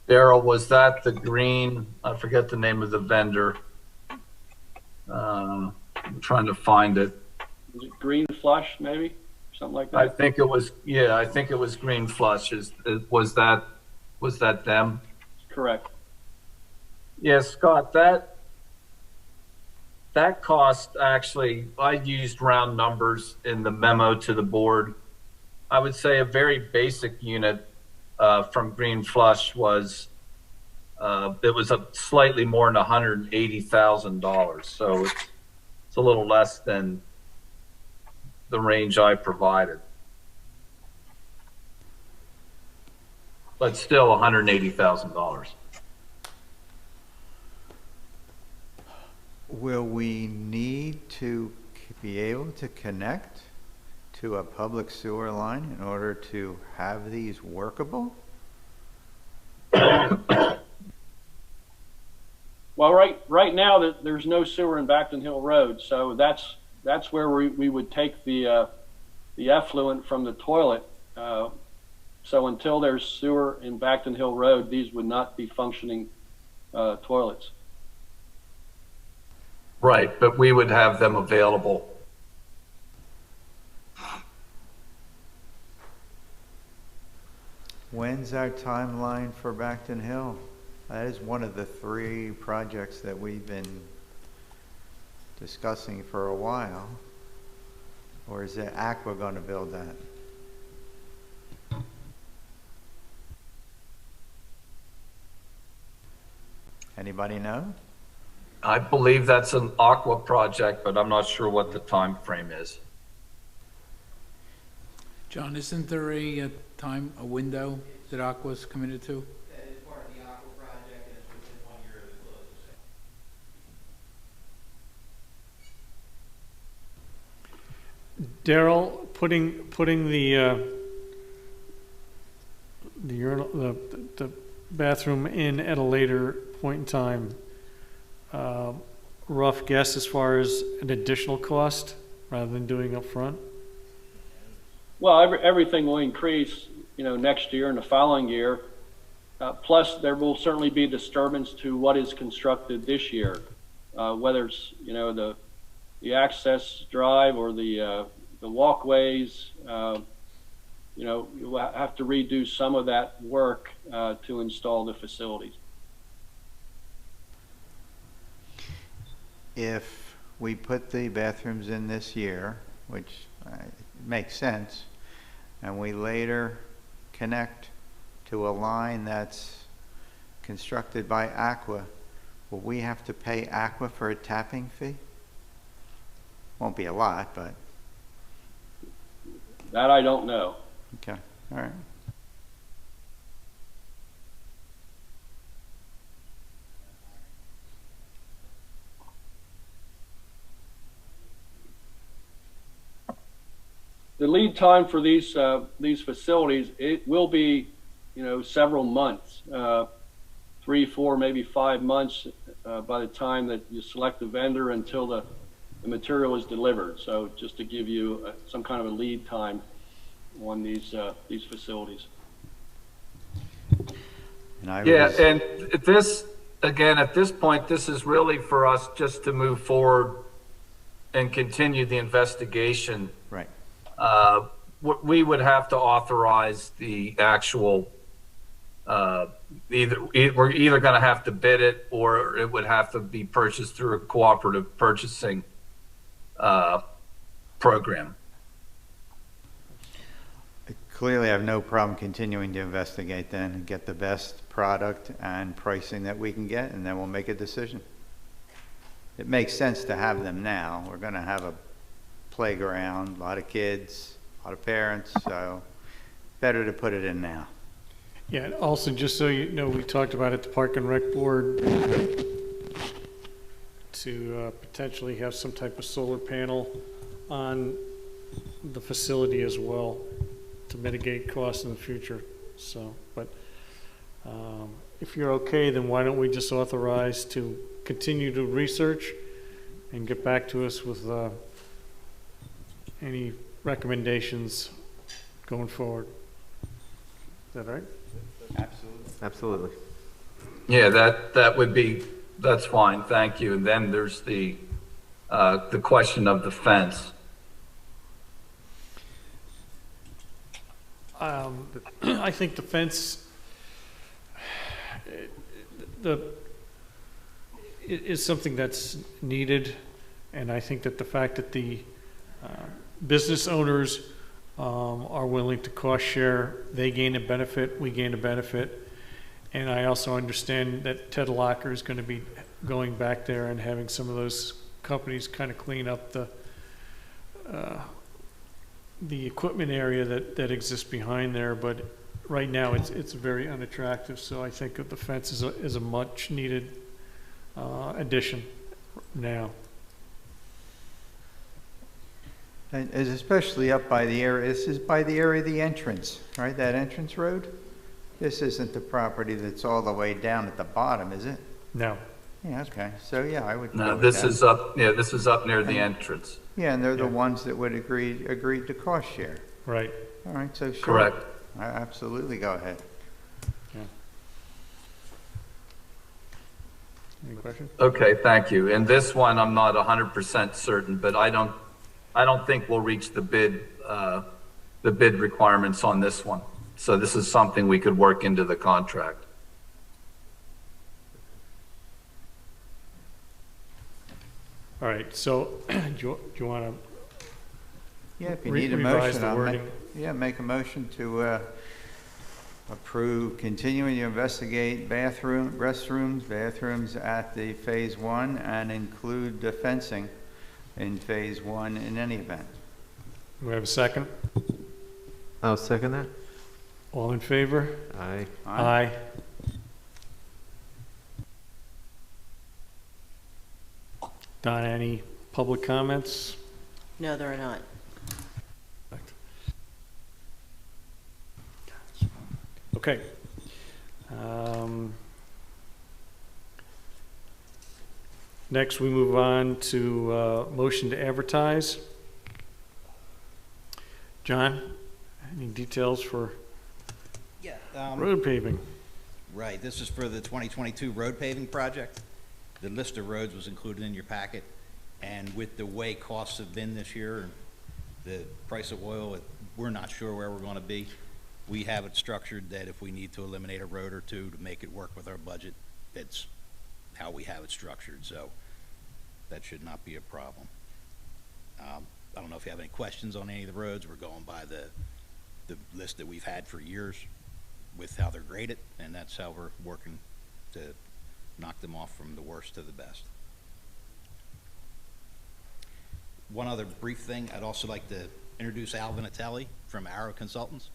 Daryl, was that the green? I forget the name of the vendor. I'm trying to find it. Was it Green Flush, maybe? Something like that? I think it was, yeah, I think it was Green Flush. Was that them? Correct. Yeah, Scott, that cost, actually, I used round numbers in the memo to the board. I would say a very basic unit from Green Flush was, it was a slightly more than $180,000. So it's a little less than the range I provided. But still $180,000. Will we need to be able to connect to a public sewer line in order to have these workable? Well, right now there's no sewer in Backton Hill Road, so that's where we would take the effluent from the toilet. So until there's sewer in Backton Hill Road, these would not be functioning toilets. Right, but we would have them available. When's our timeline for Backton Hill? That is one of the 3 projects that we've been discussing for a while. Or is it Aqua going to build that? Anybody know? I believe that's an Aqua project, but I'm not sure what the time frame is. John, isn't there a window that Aqua's committed to? That is part of the Aqua project, and it's within 1 year of the close. Daryl, putting the bathroom in at a later point in time, rough guess as far as an additional cost rather than doing up front? Well, everything will increase, next year and the following year. Plus, there will certainly be disturbance to what is constructed this year, whether it's the access drive or the walkways. You'll have to redo some of that work to install the facilities. If we put the bathrooms in this year, which makes sense, and we later connect to a line that's constructed by Aqua, will we have to pay Aqua for a tapping fee? Won't be a lot, but... That I don't know. Okay, all right. The lead time for these facilities, it will be, several months, 3, 4, maybe 5 months by the time that you select the vendor until the material is delivered. So just to give you some kind of a lead time on these facilities. And this, again, at this point, this is really for us just to move forward and continue the investigation. Right. We would have to authorize the actual we're either going to have to bid it, or it would have to be purchased through a cooperative purchasing program. Clearly, I have no problem continuing to investigate then and get the best product and pricing that we can get, and then we'll make a decision. It makes sense to have them now. We're going to have a playground, a lot of kids, a lot of parents, so better to put it in now. Yeah, and also, just so you know, we talked about at the Park and Rec Board to potentially have some type of solar panel on the facility as well to mitigate costs in the future. So, but if you're okay, then why don't we just authorize to continue to research and get back to us with any recommendations going forward. Is that right? Absolutely. Absolutely. Yeah, that would be, that's fine, thank you. And then there's the question of the fence. I think the fence is something that's needed, and I think that the fact that the business owners are willing to cost share, they gain a benefit, we gain a benefit. And I also understand that Ted Locker is going to be going back there and having some of those companies kind of clean up the equipment area that exists behind there. But right now it's very unattractive. So I think that the fence is a much needed addition now. And it's especially up by the area, this is by the area of the entrance, right? That entrance road? This isn't the property that's all the way down at the bottom, is it? No. Yeah, okay. So yeah, I would. No, this is up, yeah, this is up near the entrance. Yeah, and they're the ones that would agreed to cost share. Right. All right, so sure. Correct. Absolutely, go ahead. Yeah. Any questions? Okay, thank you. And this one, I'm not 100% certain, but I don't think we'll reach the bid requirements on this one. So this is something we could work into the contract. All right, so do you want to Yeah, if you need a motion, wording? Make a motion to approve continuing to investigate restrooms at the phase 1 and include the fencing in phase 1 in any event. Do we have a second? I'll second that. All in favor? Aye. Aye. Donna, any public comments? No, there are not. Okay. Next, we move on to motion to advertise. John, any details for road paving? Right, this is for the 2022 road paving project. The list of roads was included in your packet, and with the way costs have been this year, the price of oil, we're not sure where we're going to be. We have it structured that if we need to eliminate a road or two to make it work with our budget, it's how we have it structured, so that should not be a problem. I don't know if you have any questions on any of the roads. We're going by the list that we've had for years with how they're graded, and that's how we're working to knock them off from the worst to the best. One other brief thing, I'd also like to introduce Al Vinatelli from Arrow Consultants.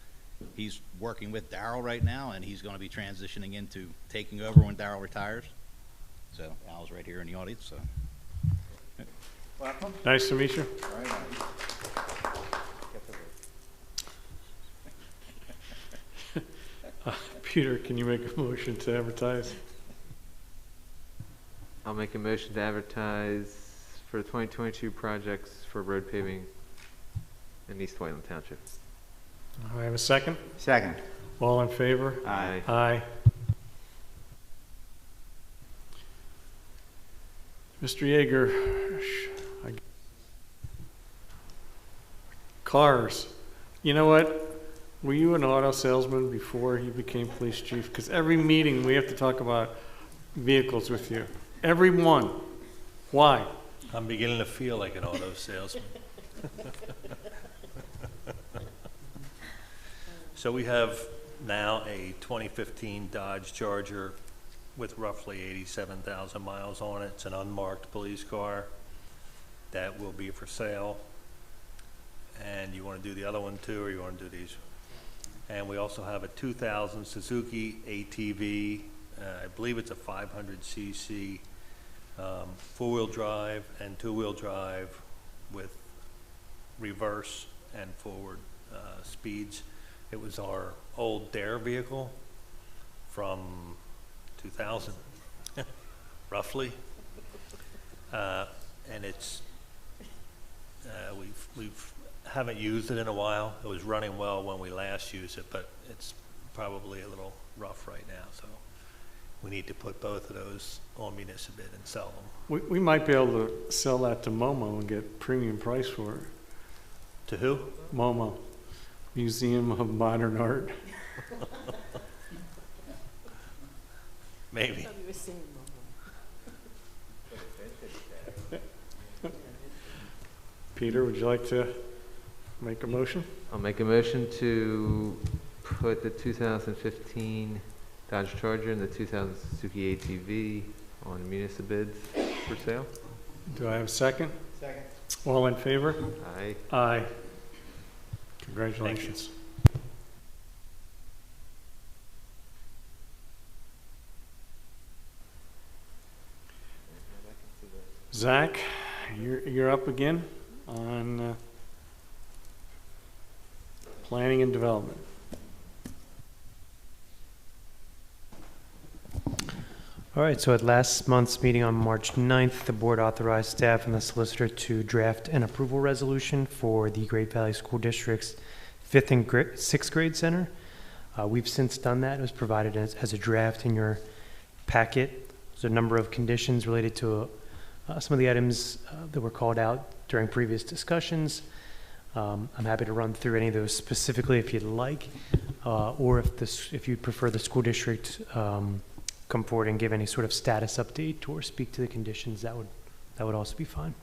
He's working with Darrell right now, and he's going to be transitioning into taking over when Darrell retires. So Al's right here in the audience. So. Welcome. Nice to meet you. All right. Peter, can you make a motion to advertise? I'll make a motion to advertise for 2022 projects for road paving in East Whiteland Township. I have a second. Second. All in favor? Aye. Aye. Mr. Yeager, cars. You know what? Were you an auto salesman before he became police chief? Because every meeting we have to talk about vehicles with you. Every one. Why? I'm beginning to feel like an auto salesman. So we have now a 2015 Dodge Charger with roughly 87,000 miles on it. It's an unmarked police car that will be for sale. And you want to do the other one too, or you want to do these? And we also have a 2000 Suzuki ATV. I believe it's a 500cc four-wheel drive and two-wheel drive with reverse and forward speeds. It was our old Dare vehicle from 2000, roughly, and it's we've haven't used it in a while. It was running well when we last used it, but it's probably a little rough right now. So we need to put both of those on municipal bid and sell them. We might be able to sell that to Momo and get premium price for it. To who? Momo, Museum of Modern Art. Maybe. Peter, would you like to make a motion? I'll make a motion to put the 2015 Dodge Charger and the 2000 Suzuki ATV on municipal bids for sale. Do I have a second? Second. All in favor? Aye. Aye. Congratulations. Zach, you're up again on planning and development. All right, so at last month's meeting on March 9th, the board authorized staff and the solicitor to draft an approval resolution for the Great Valley School District's 5th and 6th grade center. We've since done that. It was provided as a draft in your packet. There's a number of conditions related to some of the items that were called out during previous discussions. I'm happy to run through any of those specifically if you'd like, or if you'd prefer the school district come forward and give any sort of status update or speak to the conditions, that would also be fine.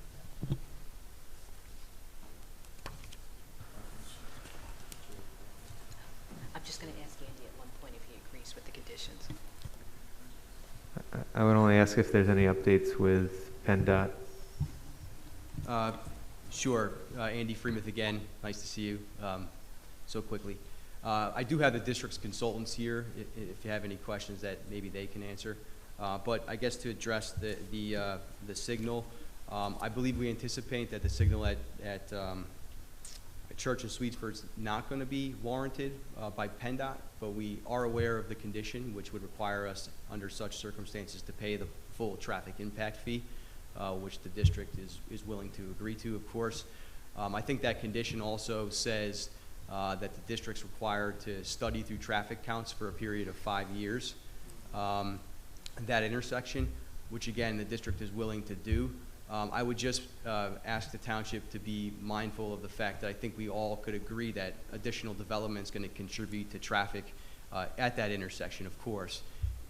I'm just going to ask Andy at one point if he agrees with the conditions. I would only ask if there's any updates with PennDOT. Sure. Andy Freemuth again. Nice to see you so quickly. I do have the district's consultants here if you have any questions that maybe they can answer. But I guess to address the signal, I believe we anticipate that the signal at Church and Sweetsford is not going to be warranted by PennDOT, but we are aware of the condition, which would require us under such circumstances to pay the full traffic impact fee, which the district is willing to agree to, of course. I think that condition also says that the district's required to study through traffic counts for a period of 5 years. That intersection, which again the district is willing to do. I would just ask the township to be mindful of the fact that I think we all could agree that additional development is going to contribute to traffic at that intersection, of course.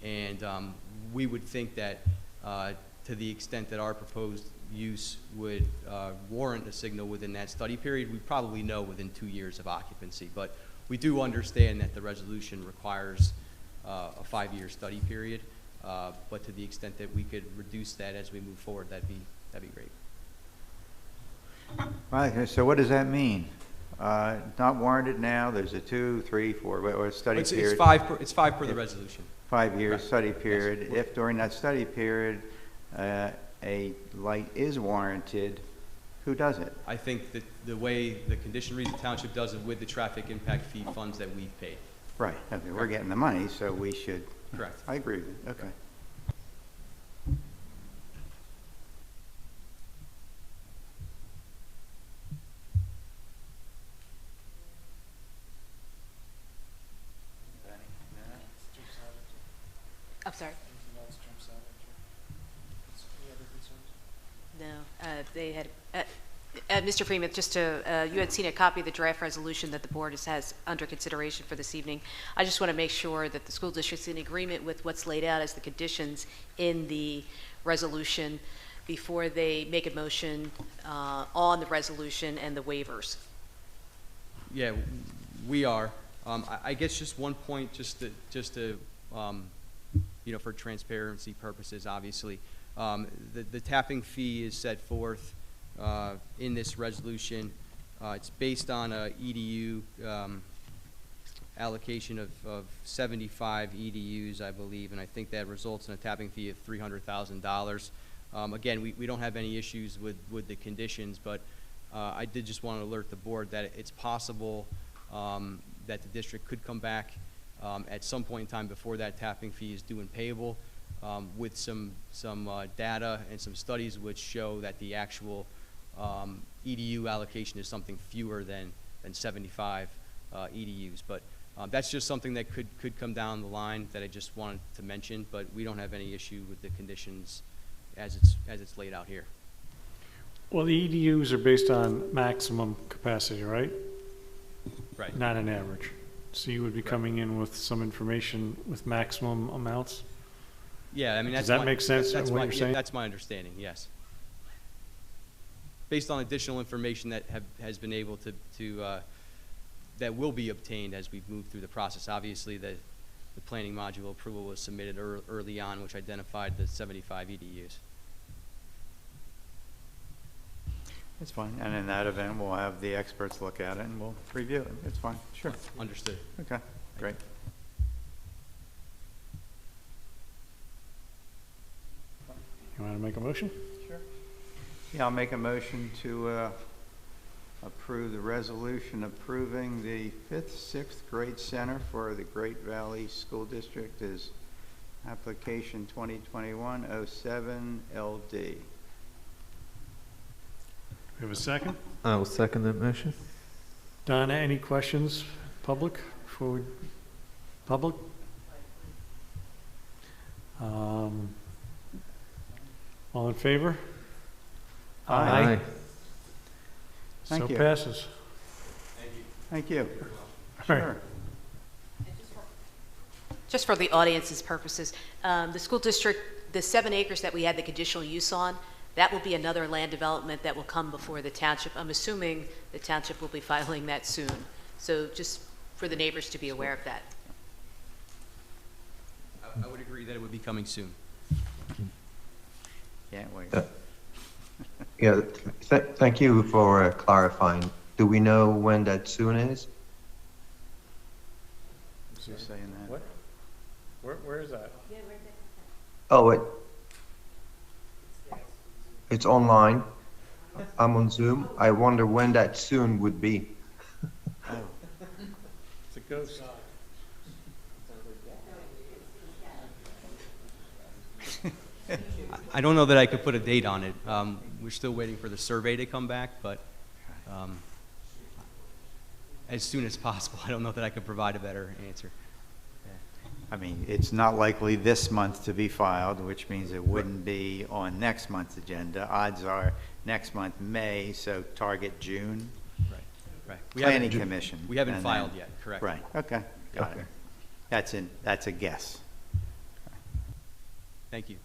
And we would think that to the extent that our proposed use would warrant a signal within that study period, we probably know within 2 years of occupancy. But we do understand that the resolution requires a 5-year study period. But to the extent that we could reduce that as we move forward, that'd be great. Right, so what does that mean? Not warranted now, there's a 2, 3, 4, or a study period? It's five per the resolution. 5 years Correct. study period. Yes. If during that study period, a light is warranted, who does it? I think that the way the condition reads, the township does it with the traffic impact fee funds that we've paid. Right, okay, we're getting the money, so we should. Correct. I agree with you, okay. I'm sorry. No, they had, Mr. Freeman, just to, you had seen a copy of the draft resolution that the board has under consideration for this evening. I just want to make sure that the school district's in agreement with what's laid out as the conditions in the resolution before they make a motion on the resolution and the waivers. Yeah, we are. I guess just one point, just to you know, for transparency purposes, obviously, the tapping fee is set forth in this resolution. It's based on a EDU allocation of 75 EDUs, I believe, and I think that results in a tapping fee of $300,000. Again, we don't have any issues with the conditions, but I did just want to alert the board that it's possible that the district could come back at some point in time before that tapping fee is due and payable with some data and some studies which show that the actual EDU allocation is something fewer than 75 EDUs. But that's just something that could come down the line that I just wanted to mention, but we don't have any issue with the conditions as it's laid out here. Well, the EDUs are based on maximum capacity, right? Right. Not an average. So you would be coming in with some information with maximum amounts? Yeah, I mean, does that make sense? That's what you're saying? That's my understanding. Yes. Based on additional information that has been able to that will be obtained as we move through the process. Obviously, the planning module approval was submitted early on, which identified the 75 EDUs. It's fine. And in that event, we'll have the experts look at it and we'll review it. It's fine. Sure. Understood. Okay, great. You want to make a motion? Sure. Yeah, I'll make a motion to approve the resolution approving the 5th, 6th grade center for the Great Valley School District as application 2021-07 LD. We have a second? I will second that motion. Donna, any questions, public, before we, public? All in favor? Aye. Thank So you. passes. Thank you. All right. Sure. Just for the audience's purposes, the school district, the 7 acres that we had the conditional use on, that will be another land development that will come before the township. I'm assuming the township will be filing that soon. So just for the neighbors to be aware of that. I would agree that it would be coming soon. Can't wait. Yeah, thank you for clarifying. Do we know when that soon is? Just saying that. What? Where is that? Oh, it's online. I'm on Zoom. I wonder when that soon would be. It's a ghost. I don't know that I could put a date on it. We're still waiting for the survey to come back, but as soon as possible. I don't know that I could provide a better answer. I mean, it's not likely this month to be filed, which means it wouldn't be on next month's agenda. Odds are next month, May, so target June. Right. Planning Commission. We haven't and filed then- yet, correct. Right, okay, got it. That's a guess. Thank you.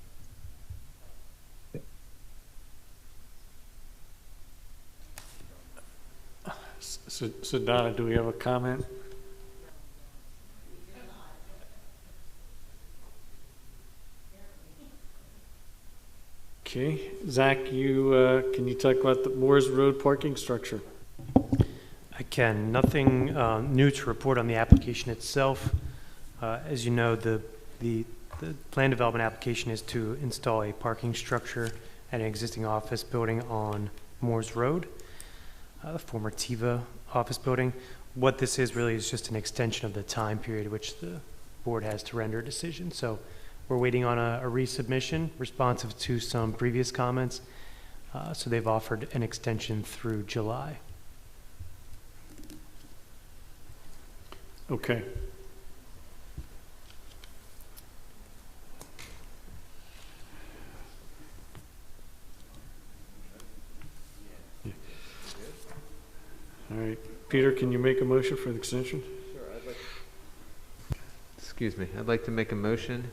So Donna, do we have a comment? Okay, Zach, can you talk about the Moores Road parking structure? I can. Nothing new to report on the application itself. As you know, the plan development application is to install a parking structure at an existing office building on Moores Road, the former Tiva office building. What this is really is just an extension of the time period which the board has to render a decision. So we're waiting on a resubmission responsive to some previous comments. So they've offered an extension through July. Okay. Peter, can you make a motion for the extension? Sure, I'd like to make a motion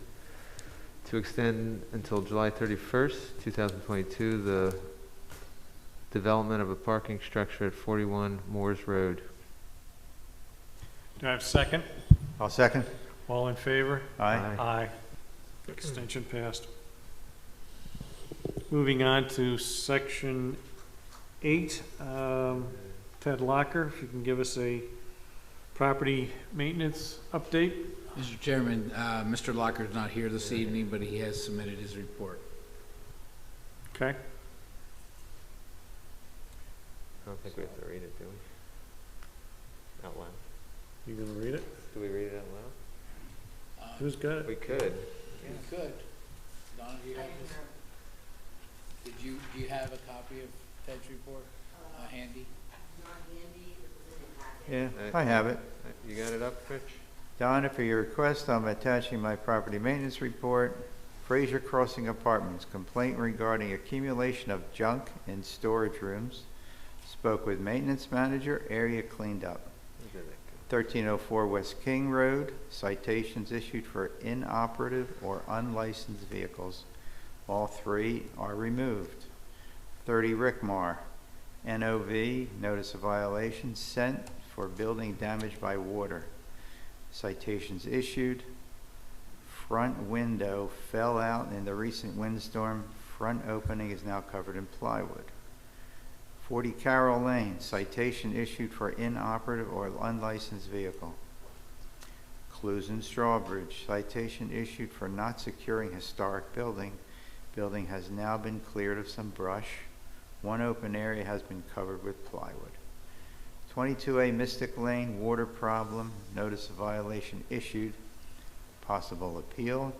to extend until July 31st, 2022, the development of a parking structure at 41 Moores Road. Do I have a second? I'll second. All in favor? Aye. Aye. Extension passed. Moving on to section 8, Ted Locker, if you can give us a property maintenance update. Mr. Chairman, Mr. Locker's not here this evening, but he has submitted his report. Okay. I don't think we have to read it, do we? Out loud. You gonna read it? Do we read it out loud? Who's got it? We could. You could. Donna, do you have this? Do you have a copy of Ted's report handy? Yeah, I have it. You got it up, Rich? Donna, for your request, I'm attaching my property maintenance report. Fraser Crossing Apartments, complaint regarding accumulation of junk in storage rooms. Spoke with maintenance manager, area cleaned up. 1304 West King Road, citations issued for inoperative or unlicensed vehicles. All 3 are removed. 30 Rickmar, NOV, notice of violation sent for building damaged by water. Citations issued. Front window fell out in the recent windstorm. Front opening is now covered in plywood. 40 Carroll Lane, citation issued for inoperative or unlicensed vehicle. Clues Strawbridge, citation issued for not securing historic building. Building has now been cleared of some brush. One open area has been covered with plywood. 22A Mystic Lane, water problem, notice of violation issued, possible appeal.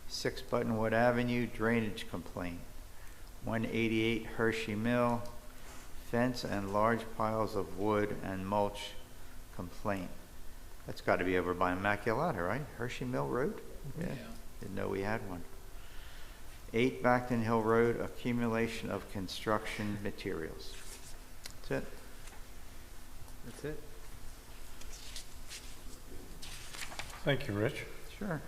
6 Buttonwood Avenue, drainage complaint. 188 Hershey Mill, fence and large piles of wood and mulch complaint. That's got to be over by Immaculata, right? Hershey Mill Road? Yeah. Didn't know we had one. 8 Backton Hill Road, accumulation of construction materials. That's it. That's it. Thank you, Rich. Sure.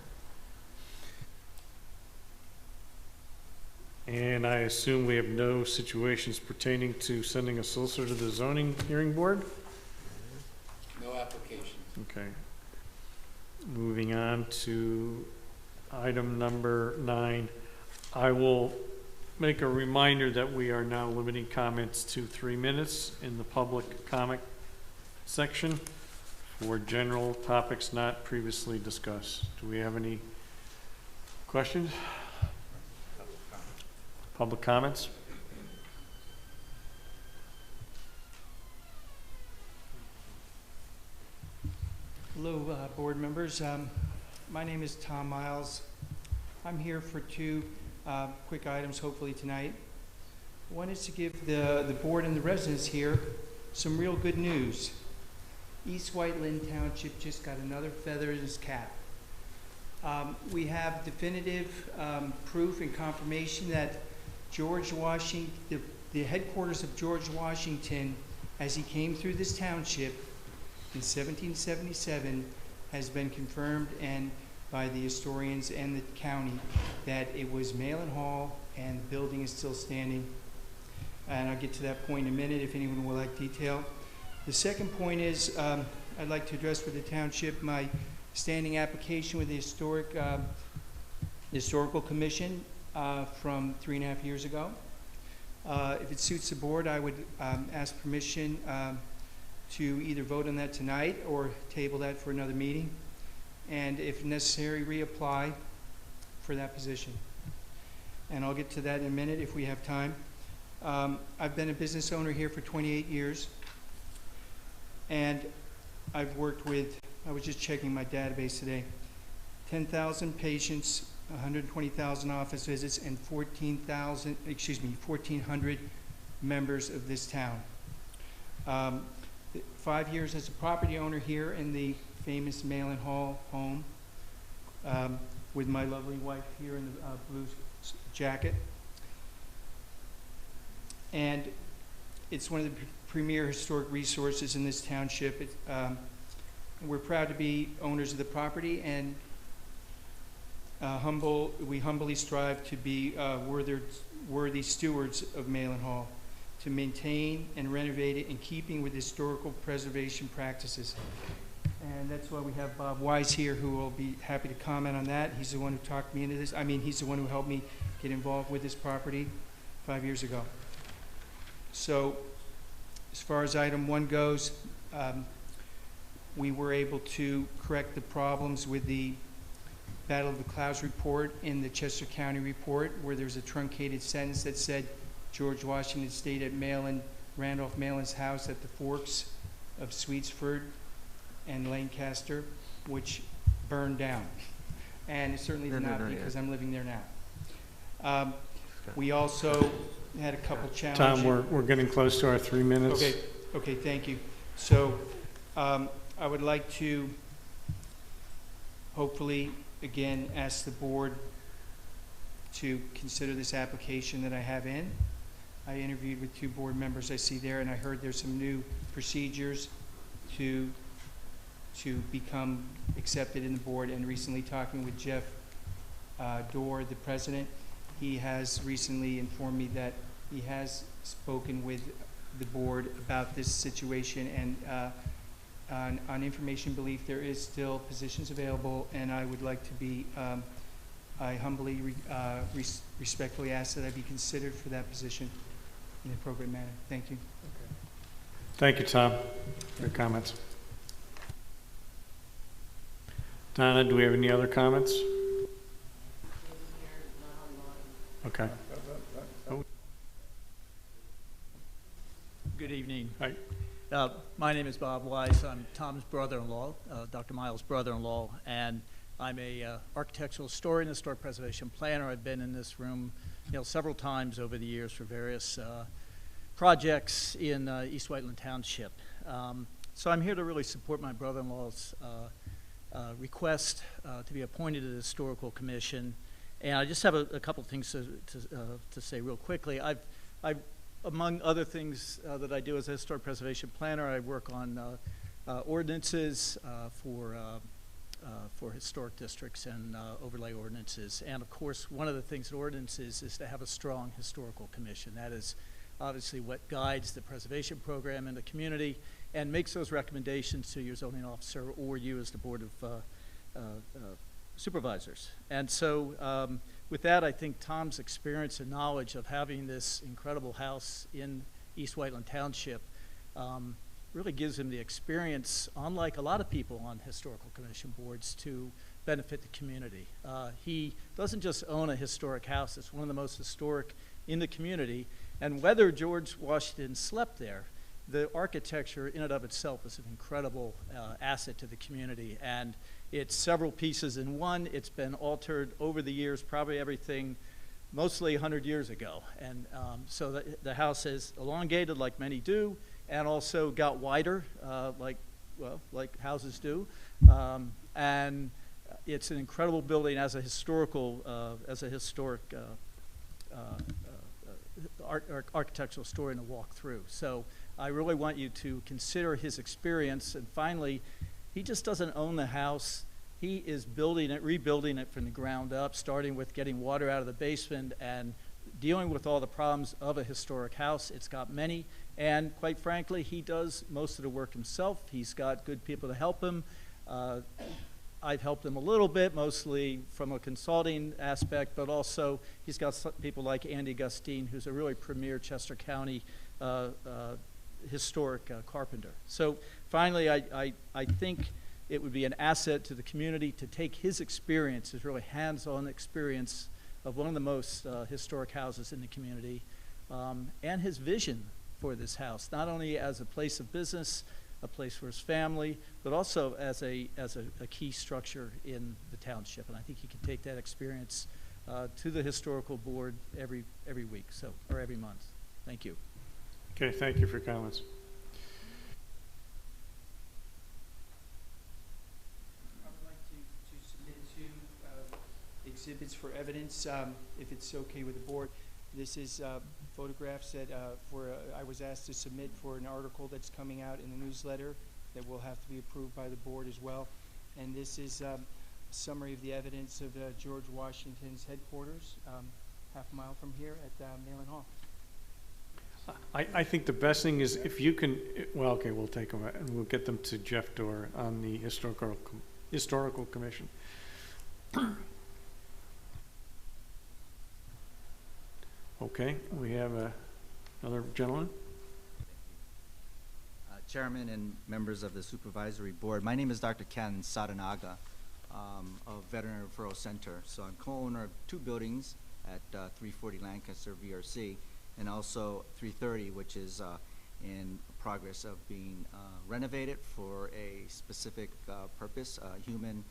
And I assume we have no situations pertaining to sending a solicitor to the zoning hearing board? No application. Okay. Moving on to item number 9. I will make a reminder that we are now limiting comments to 3 minutes in the public comment section for general topics not previously discussed. Do we have any questions? Public comments? Hello, board members. My name is Tom Miles. I'm here for 2 quick items, hopefully tonight. One is to give the board and the residents here some real good news. East Whiteland Township just got another feather in its cap. We have definitive proof and confirmation that George Washington, the headquarters of George Washington, as he came through this township in 1777, has been confirmed and by the historians and the county that it was Malin Hall and the building is still standing. And I'll get to that point in a minute if anyone would like detail. The second point is I'd like to address for the township my standing application with the Historical Commission from 3.5 years ago. If it suits the board, I would ask permission to either vote on that tonight or table that for another meeting, and if necessary, reapply for that position. And I'll get to that in a minute if we have time. I've been a business owner here for 28 years, and I've worked with, I was just checking my database today, 10,000 patients, 120,000 office visits, and 1,400 members of this town. 5 years as a property owner here in the famous Malin Hall home with my lovely wife here in the blue jacket. And it's one of the premier historic resources in this township. We're proud to be owners of the property, and we humbly strive to be worthy stewards of Malin Hall, to maintain and renovate it in keeping with historical preservation practices. And that's why we have Bob Wise here, who will be happy to comment on that. He's the one who talked me into this. I mean, he's the one who helped me get involved with this property 5 years ago. So as far as item 1 goes, we were able to correct the problems with the Battle of the Clouds report in the Chester County report, where there's a truncated sentence that said George Washington stayed at Randolph Malin's house at the forks of Sweetsford and Lancaster, which burned down. And it certainly did not, because I'm living there now. We also had a couple challenges. Tom, we're getting close to our 3 minutes. Okay, thank you. So I would like to hopefully, again, ask the board to consider this application that I have in. I interviewed with 2 board members I see there, and I heard there's some new procedures to become accepted in the board. And recently talking with Jeff Dorr, the president, he has recently informed me that he has spoken with the board about this situation, and on information belief there is still positions available, and I would like to be, I humbly, respectfully ask that I be considered for that position in an appropriate manner. Thank you. Thank you, Tom, for your comments. Donna, do we have any other comments? Okay. Good evening. Hi. My name is Bob Wise. I'm Tom's brother-in-law, Dr. Miles' brother-in-law, and I'm a architectural historian, historic preservation planner. I've been in this room, several times over the years for various projects in East Whiteland Township. So I'm here to really support my brother-in-law's request to be appointed to the Historical Commission. And I just have a couple of things to say real quickly. Among other things that I do as a historic preservation planner, I work on ordinances for historic districts and overlay ordinances. And of course, one of the things in ordinances is to have a strong historical commission. That is obviously what guides the preservation program in the community and makes those recommendations to your zoning officer or you as the board of supervisors. And so with that, I think Tom's experience and knowledge of having this incredible house in East Whiteland Township really gives him the experience, unlike a lot of people on historical commission boards, to benefit the community. He doesn't just own a historic house, it's one of the most historic in the community, and whether George Washington slept there, the architecture in and of itself is an incredible asset to the community, and it's several pieces in one. It's been altered over the years, probably everything mostly 100 years ago, and so the house is elongated like many do, and also got wider like houses do, and it's an incredible building as a historical architectural story to walk through. So I really want you to consider his experience. And finally, he just doesn't own the house. He is building it, rebuilding it from the ground up, starting with getting water out of the basement and dealing with all the problems of a historic house. It's got many, and quite frankly, he does most of the work himself. He's got good people to help him. I've helped him a little bit, mostly from a consulting aspect, but also he's got people like Andy Gustine, who's a really premier Chester County historic carpenter. So finally, I think it would be an asset to the community to take his experience, his really hands-on experience of one of the most historic houses in the community, and his vision for this house, not only as a place of business, a place for his family, but also as a key structure in the township. And I think he can take that experience to the historical board every week, or every month. Thank you. Okay, thank you for your comments. I would like to submit 2 exhibits for evidence, if it's okay with the board. This is photographs that I was asked to submit for an article that's coming out in the newsletter that will have to be approved by the board as well. And this is a summary of the evidence of George Washington's headquarters, half a mile from here at Malin Hall. I think the best thing is if you can, well, okay, we'll take them and we'll get them to Jeff Dorr on the Historical Commission. Okay, we have another gentleman. Chairman and members of the Supervisory Board, my name is Dr. Ken Sadanaga of Veterinary Referral Center. So I'm co-owner of 2 buildings at 340 Lancaster VRC and also 330, which is in progress of being renovated for a specific purpose, human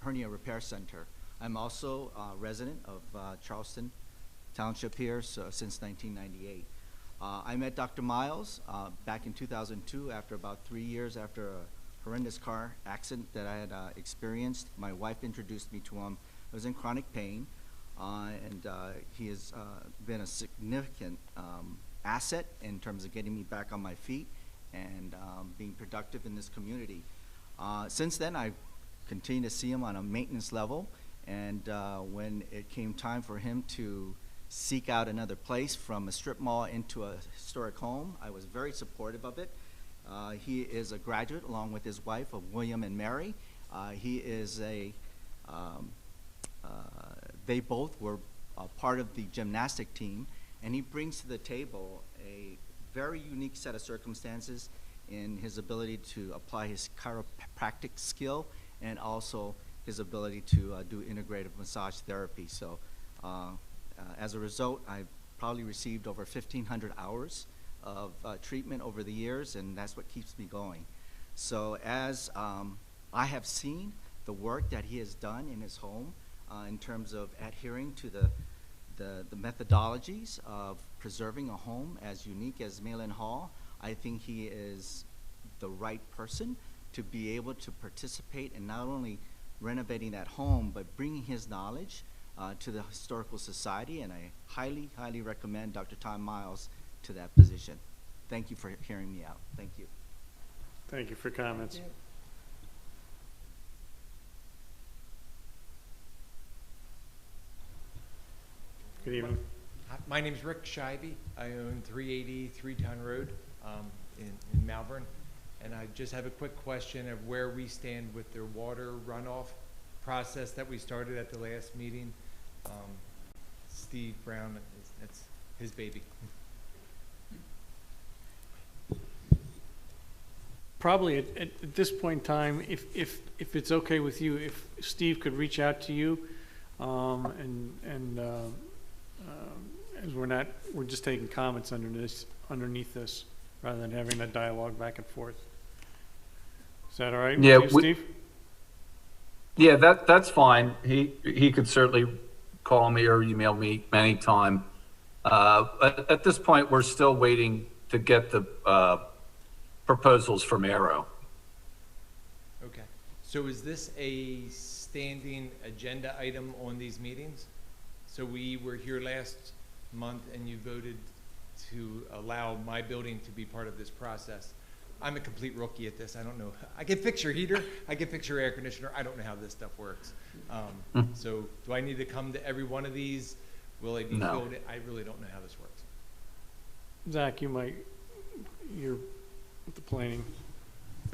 hernia repair center. I'm also a resident of Charleston Township here since 1998. I met Dr. Miles back in 2002 after about 3 years after a horrendous car accident that I had experienced. My wife introduced me to him. I was in chronic pain, and he has been a significant asset in terms of getting me back on my feet and being productive in this community. Since then, I've continued to see him on a maintenance level, and when it came time for him to seek out another place from a strip mall into a historic home, I was very supportive of it. He is a graduate along with his wife of William and Mary. He is they both were part of the gymnastic team, and he brings to the table a very unique set of circumstances in his ability to apply his chiropractic skill and also his ability to do integrative massage therapy. So as a result, I've probably received over 1,500 hours of treatment over the years, and that's what keeps me going. So as I have seen the work that he has done in his home in terms of adhering to the methodologies of preserving a home as unique as Malin Hall, I think he is the right person to be able to participate in not only renovating that home, but bringing his knowledge to the Historical Society, and I highly, highly recommend Dr. Tom Miles to that position. Thank you for hearing me out. Thank you. Thank you for comments. Good evening. My name is Rick Scheibe. I own 380 Three-Town Road in Malvern. And I just have a quick question of where we stand with the water runoff process that we started at the last meeting. Steve Brown, that's his baby. Probably at this point in time, if it's okay with you, if Steve could reach out to you, as we're just taking comments underneath this, rather than having a dialogue back and forth. Is that all right with you, Steve? Yeah, that's fine. He could certainly call me or email me anytime. At this point, we're still waiting to get the proposals from Aero. Okay. So is this a standing agenda item on these meetings? So we were here last month and you voted to allow my building to be part of this process. I'm a complete rookie at this. I don't know. I can fix your heater. I can fix your air conditioner. I don't know how this stuff works. So do I need to come to every one of these? Will I be filled in? I really don't know how this works. Zach, you're with the planning.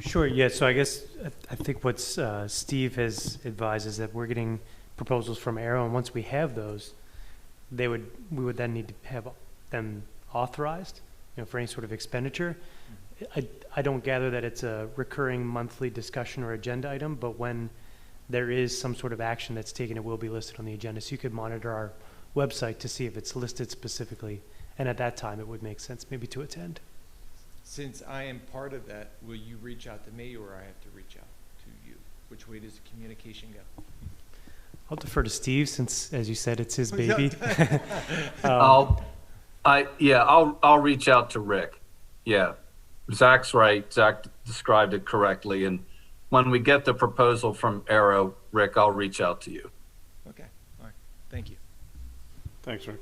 Sure, yeah, so I guess, I think what Steve has advised is that we're getting proposals from Aero, and once we have those, we would then need to have them authorized, for any sort of expenditure. I don't gather that it's a recurring monthly discussion or agenda item, but when there is some sort of action that's taken, it will be listed on the agenda. So you could monitor our website to see if it's listed specifically, and at that time it would make sense maybe to attend. Since I am part of that, will you reach out to me or I have to reach out to you? Which way does the communication go? I'll defer to Steve since, as you said, it's his baby. I'll reach out to Rick. Yeah, Zach's right. Zach described it correctly. And when we get the proposal from Aero, Rick, I'll reach out to you. Okay. All right. Thank you. Thanks, Rick.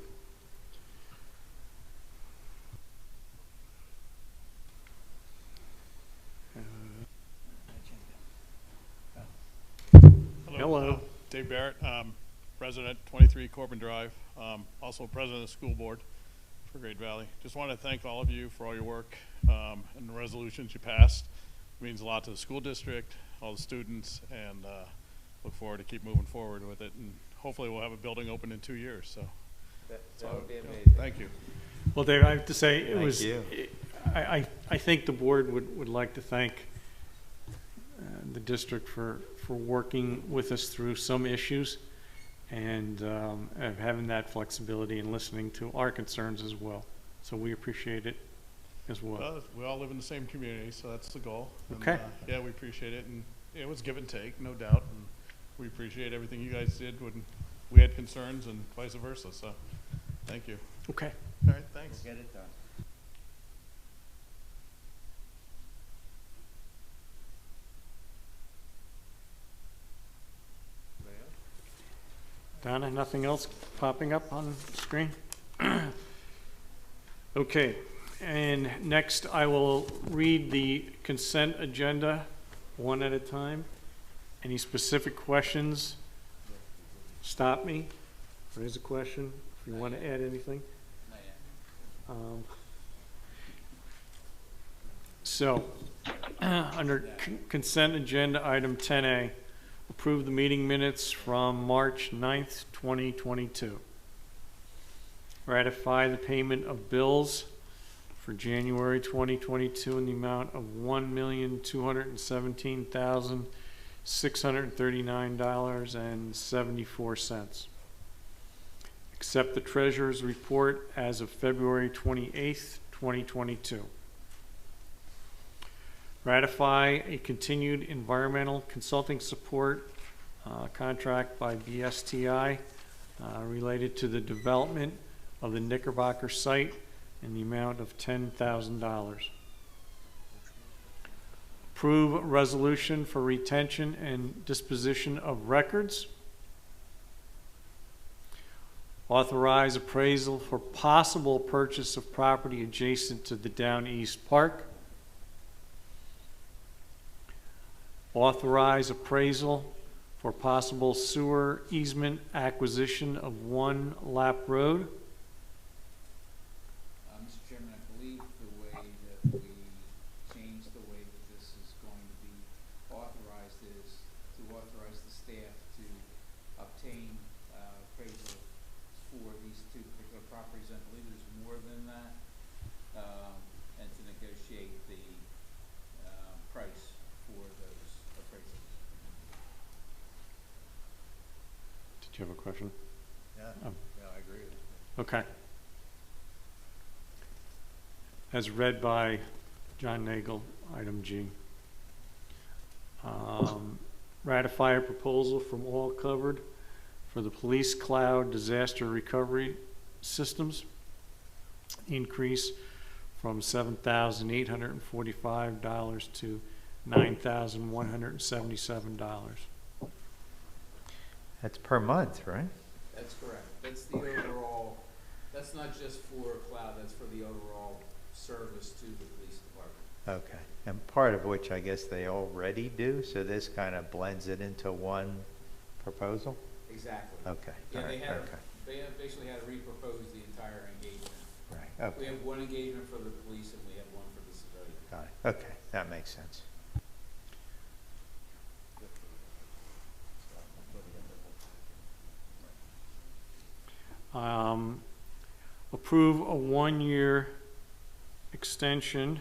Hello. Dave Barrett, President, 23 Corbin Drive, also President of the School Board for Great Valley. Just want to thank all of you for all your work and the resolutions you passed. It means a lot to the school district, all the students, and look forward to keep moving forward with it. And hopefully we'll have a building open in 2 years. So, That would be amazing. Thank you. Well, Dave, I have to say, it Thank was, you. I think the board would like to thank the district for working with us through some issues and having that flexibility and listening to our concerns as well. So we appreciate it as well. We all live in the same community, so that's the goal. And, Okay. yeah, we appreciate it. And it was give and take, no doubt. And we appreciate everything you guys did when we had concerns and vice versa. So thank you. Okay. All right, thanks. We'll get it done. Donna, nothing else popping up on the screen? Okay, and next I will read the consent agenda one at a time. Any specific questions, stop me. If there is a question, if you want to add anything. So, under consent agenda item 10A, approve the meeting minutes from March 9th, 2022. Ratify the payment of bills for January 2022 in the amount of $1,217,639.74. Accept the treasurer's report as of February 28th, 2022. Ratify a continued environmental consulting support contract by BSTI related to the development of the Knickerbocker site in the amount of $10,000. Approve a resolution for retention and disposition of records. Authorize appraisal for possible purchase of property adjacent to the Down East Park. Authorize appraisal for possible sewer easement acquisition of 1 Lap Road. Mr. Chairman, I believe the way that we changed the way that this is going to be authorized is to authorize the staff to obtain appraisal for these 2 particular properties. I believe there's more than that, and to negotiate the price for those appraisals. Did you have a question? Yeah, Oh. yeah, I agree with you. Okay. As read by John Nagel, item G. Ratify a proposal from All Covered for the police cloud disaster recovery systems. Increase from $7,845 to $9,177. That's per month, right? That's correct. That's the overall, that's not just for cloud, that's for the overall service to the police department. Okay. And part of which I guess they already do, so this kind of blends it into one proposal? Exactly. Okay. Yeah, All they right. had, Okay. they have basically had to repropose the entire engagement. Right. We Okay. have one engagement for the police and we have one for the civilian. Got it. Okay. That makes sense. Approve a 1-year extension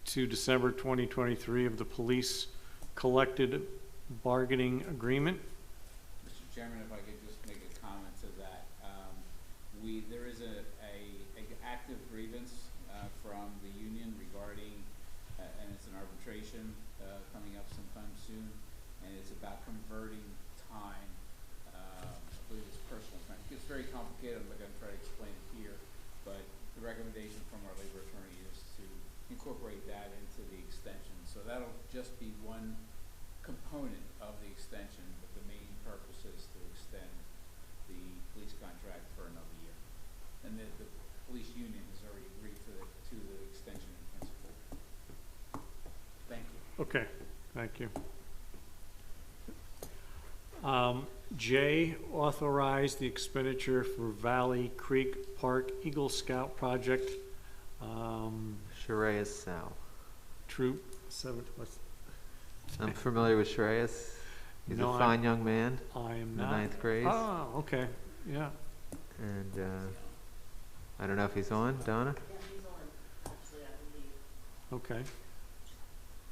to December 2023 of the police collective bargaining agreement. Mr. Chairman, if I could just make a comment to that. There is a active grievance from the union regarding, and it's an arbitration coming up sometime soon, and it's about converting time. I believe it's personal time. It's very complicated. I'm not going to try to explain it here, but the recommendation from our labor attorney is to incorporate that into the extension. So that'll just be one component of the extension, but the main purpose is to extend the police contract for another year. And the police union has already agreed to the extension in principle. Thank you. Okay, thank you. J, authorize the expenditure for Valley Creek Park Eagle Scout project. Sharias Sal. Troop 7, what's? I'm familiar with Sharias. He's No, a fine young man. I am in not. the 9th grade. Oh, okay, yeah. And I don't know if he's on, Donna? Okay.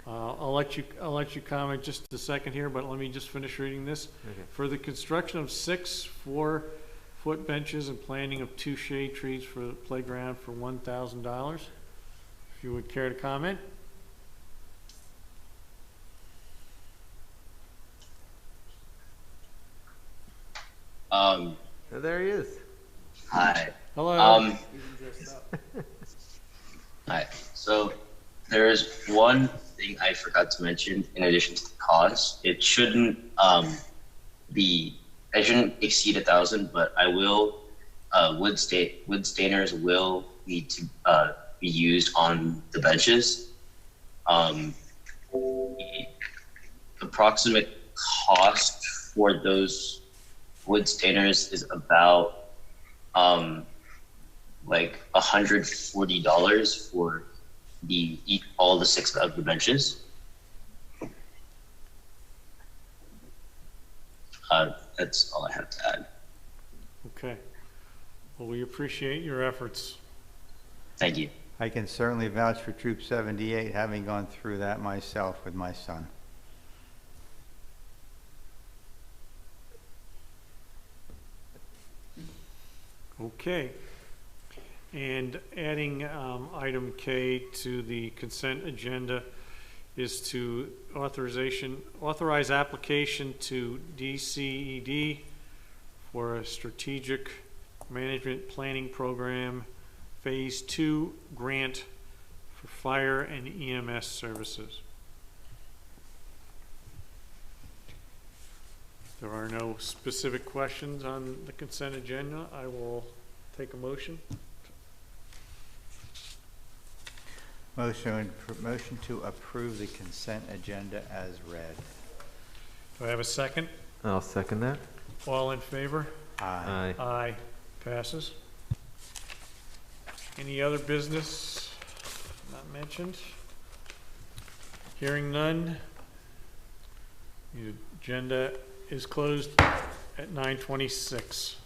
I'll let you comment just a second here, but let me just finish reading this. Okay. For the construction of 6 4-foot benches and planting of 2 shade trees for the playground for $1,000. If you would care to comment. Oh, there he is. Hi. Hello. Hi. So there is one thing I forgot to mention in addition to the cost. It shouldn't exceed 1,000, but I will wood stainers will need to be used on the benches. The approximate cost for those wood stainers is about like $140 for all the 6 of the benches. That's all I have to add. Okay. Well, we appreciate your efforts. Thank you. I can certainly vouch for Troop 78, having gone through that myself with my son. Okay. And adding item K to the consent agenda is to authorize application to DCED for a strategic management planning program phase 2 grant for fire and EMS services. There are no specific questions on the consent agenda. I will take a motion. Motion to approve the consent agenda as read. Do I have a second? I'll second that. All in favor? Aye. Aye. Passes. Any other business not mentioned? Hearing none. The agenda is closed at 9:26.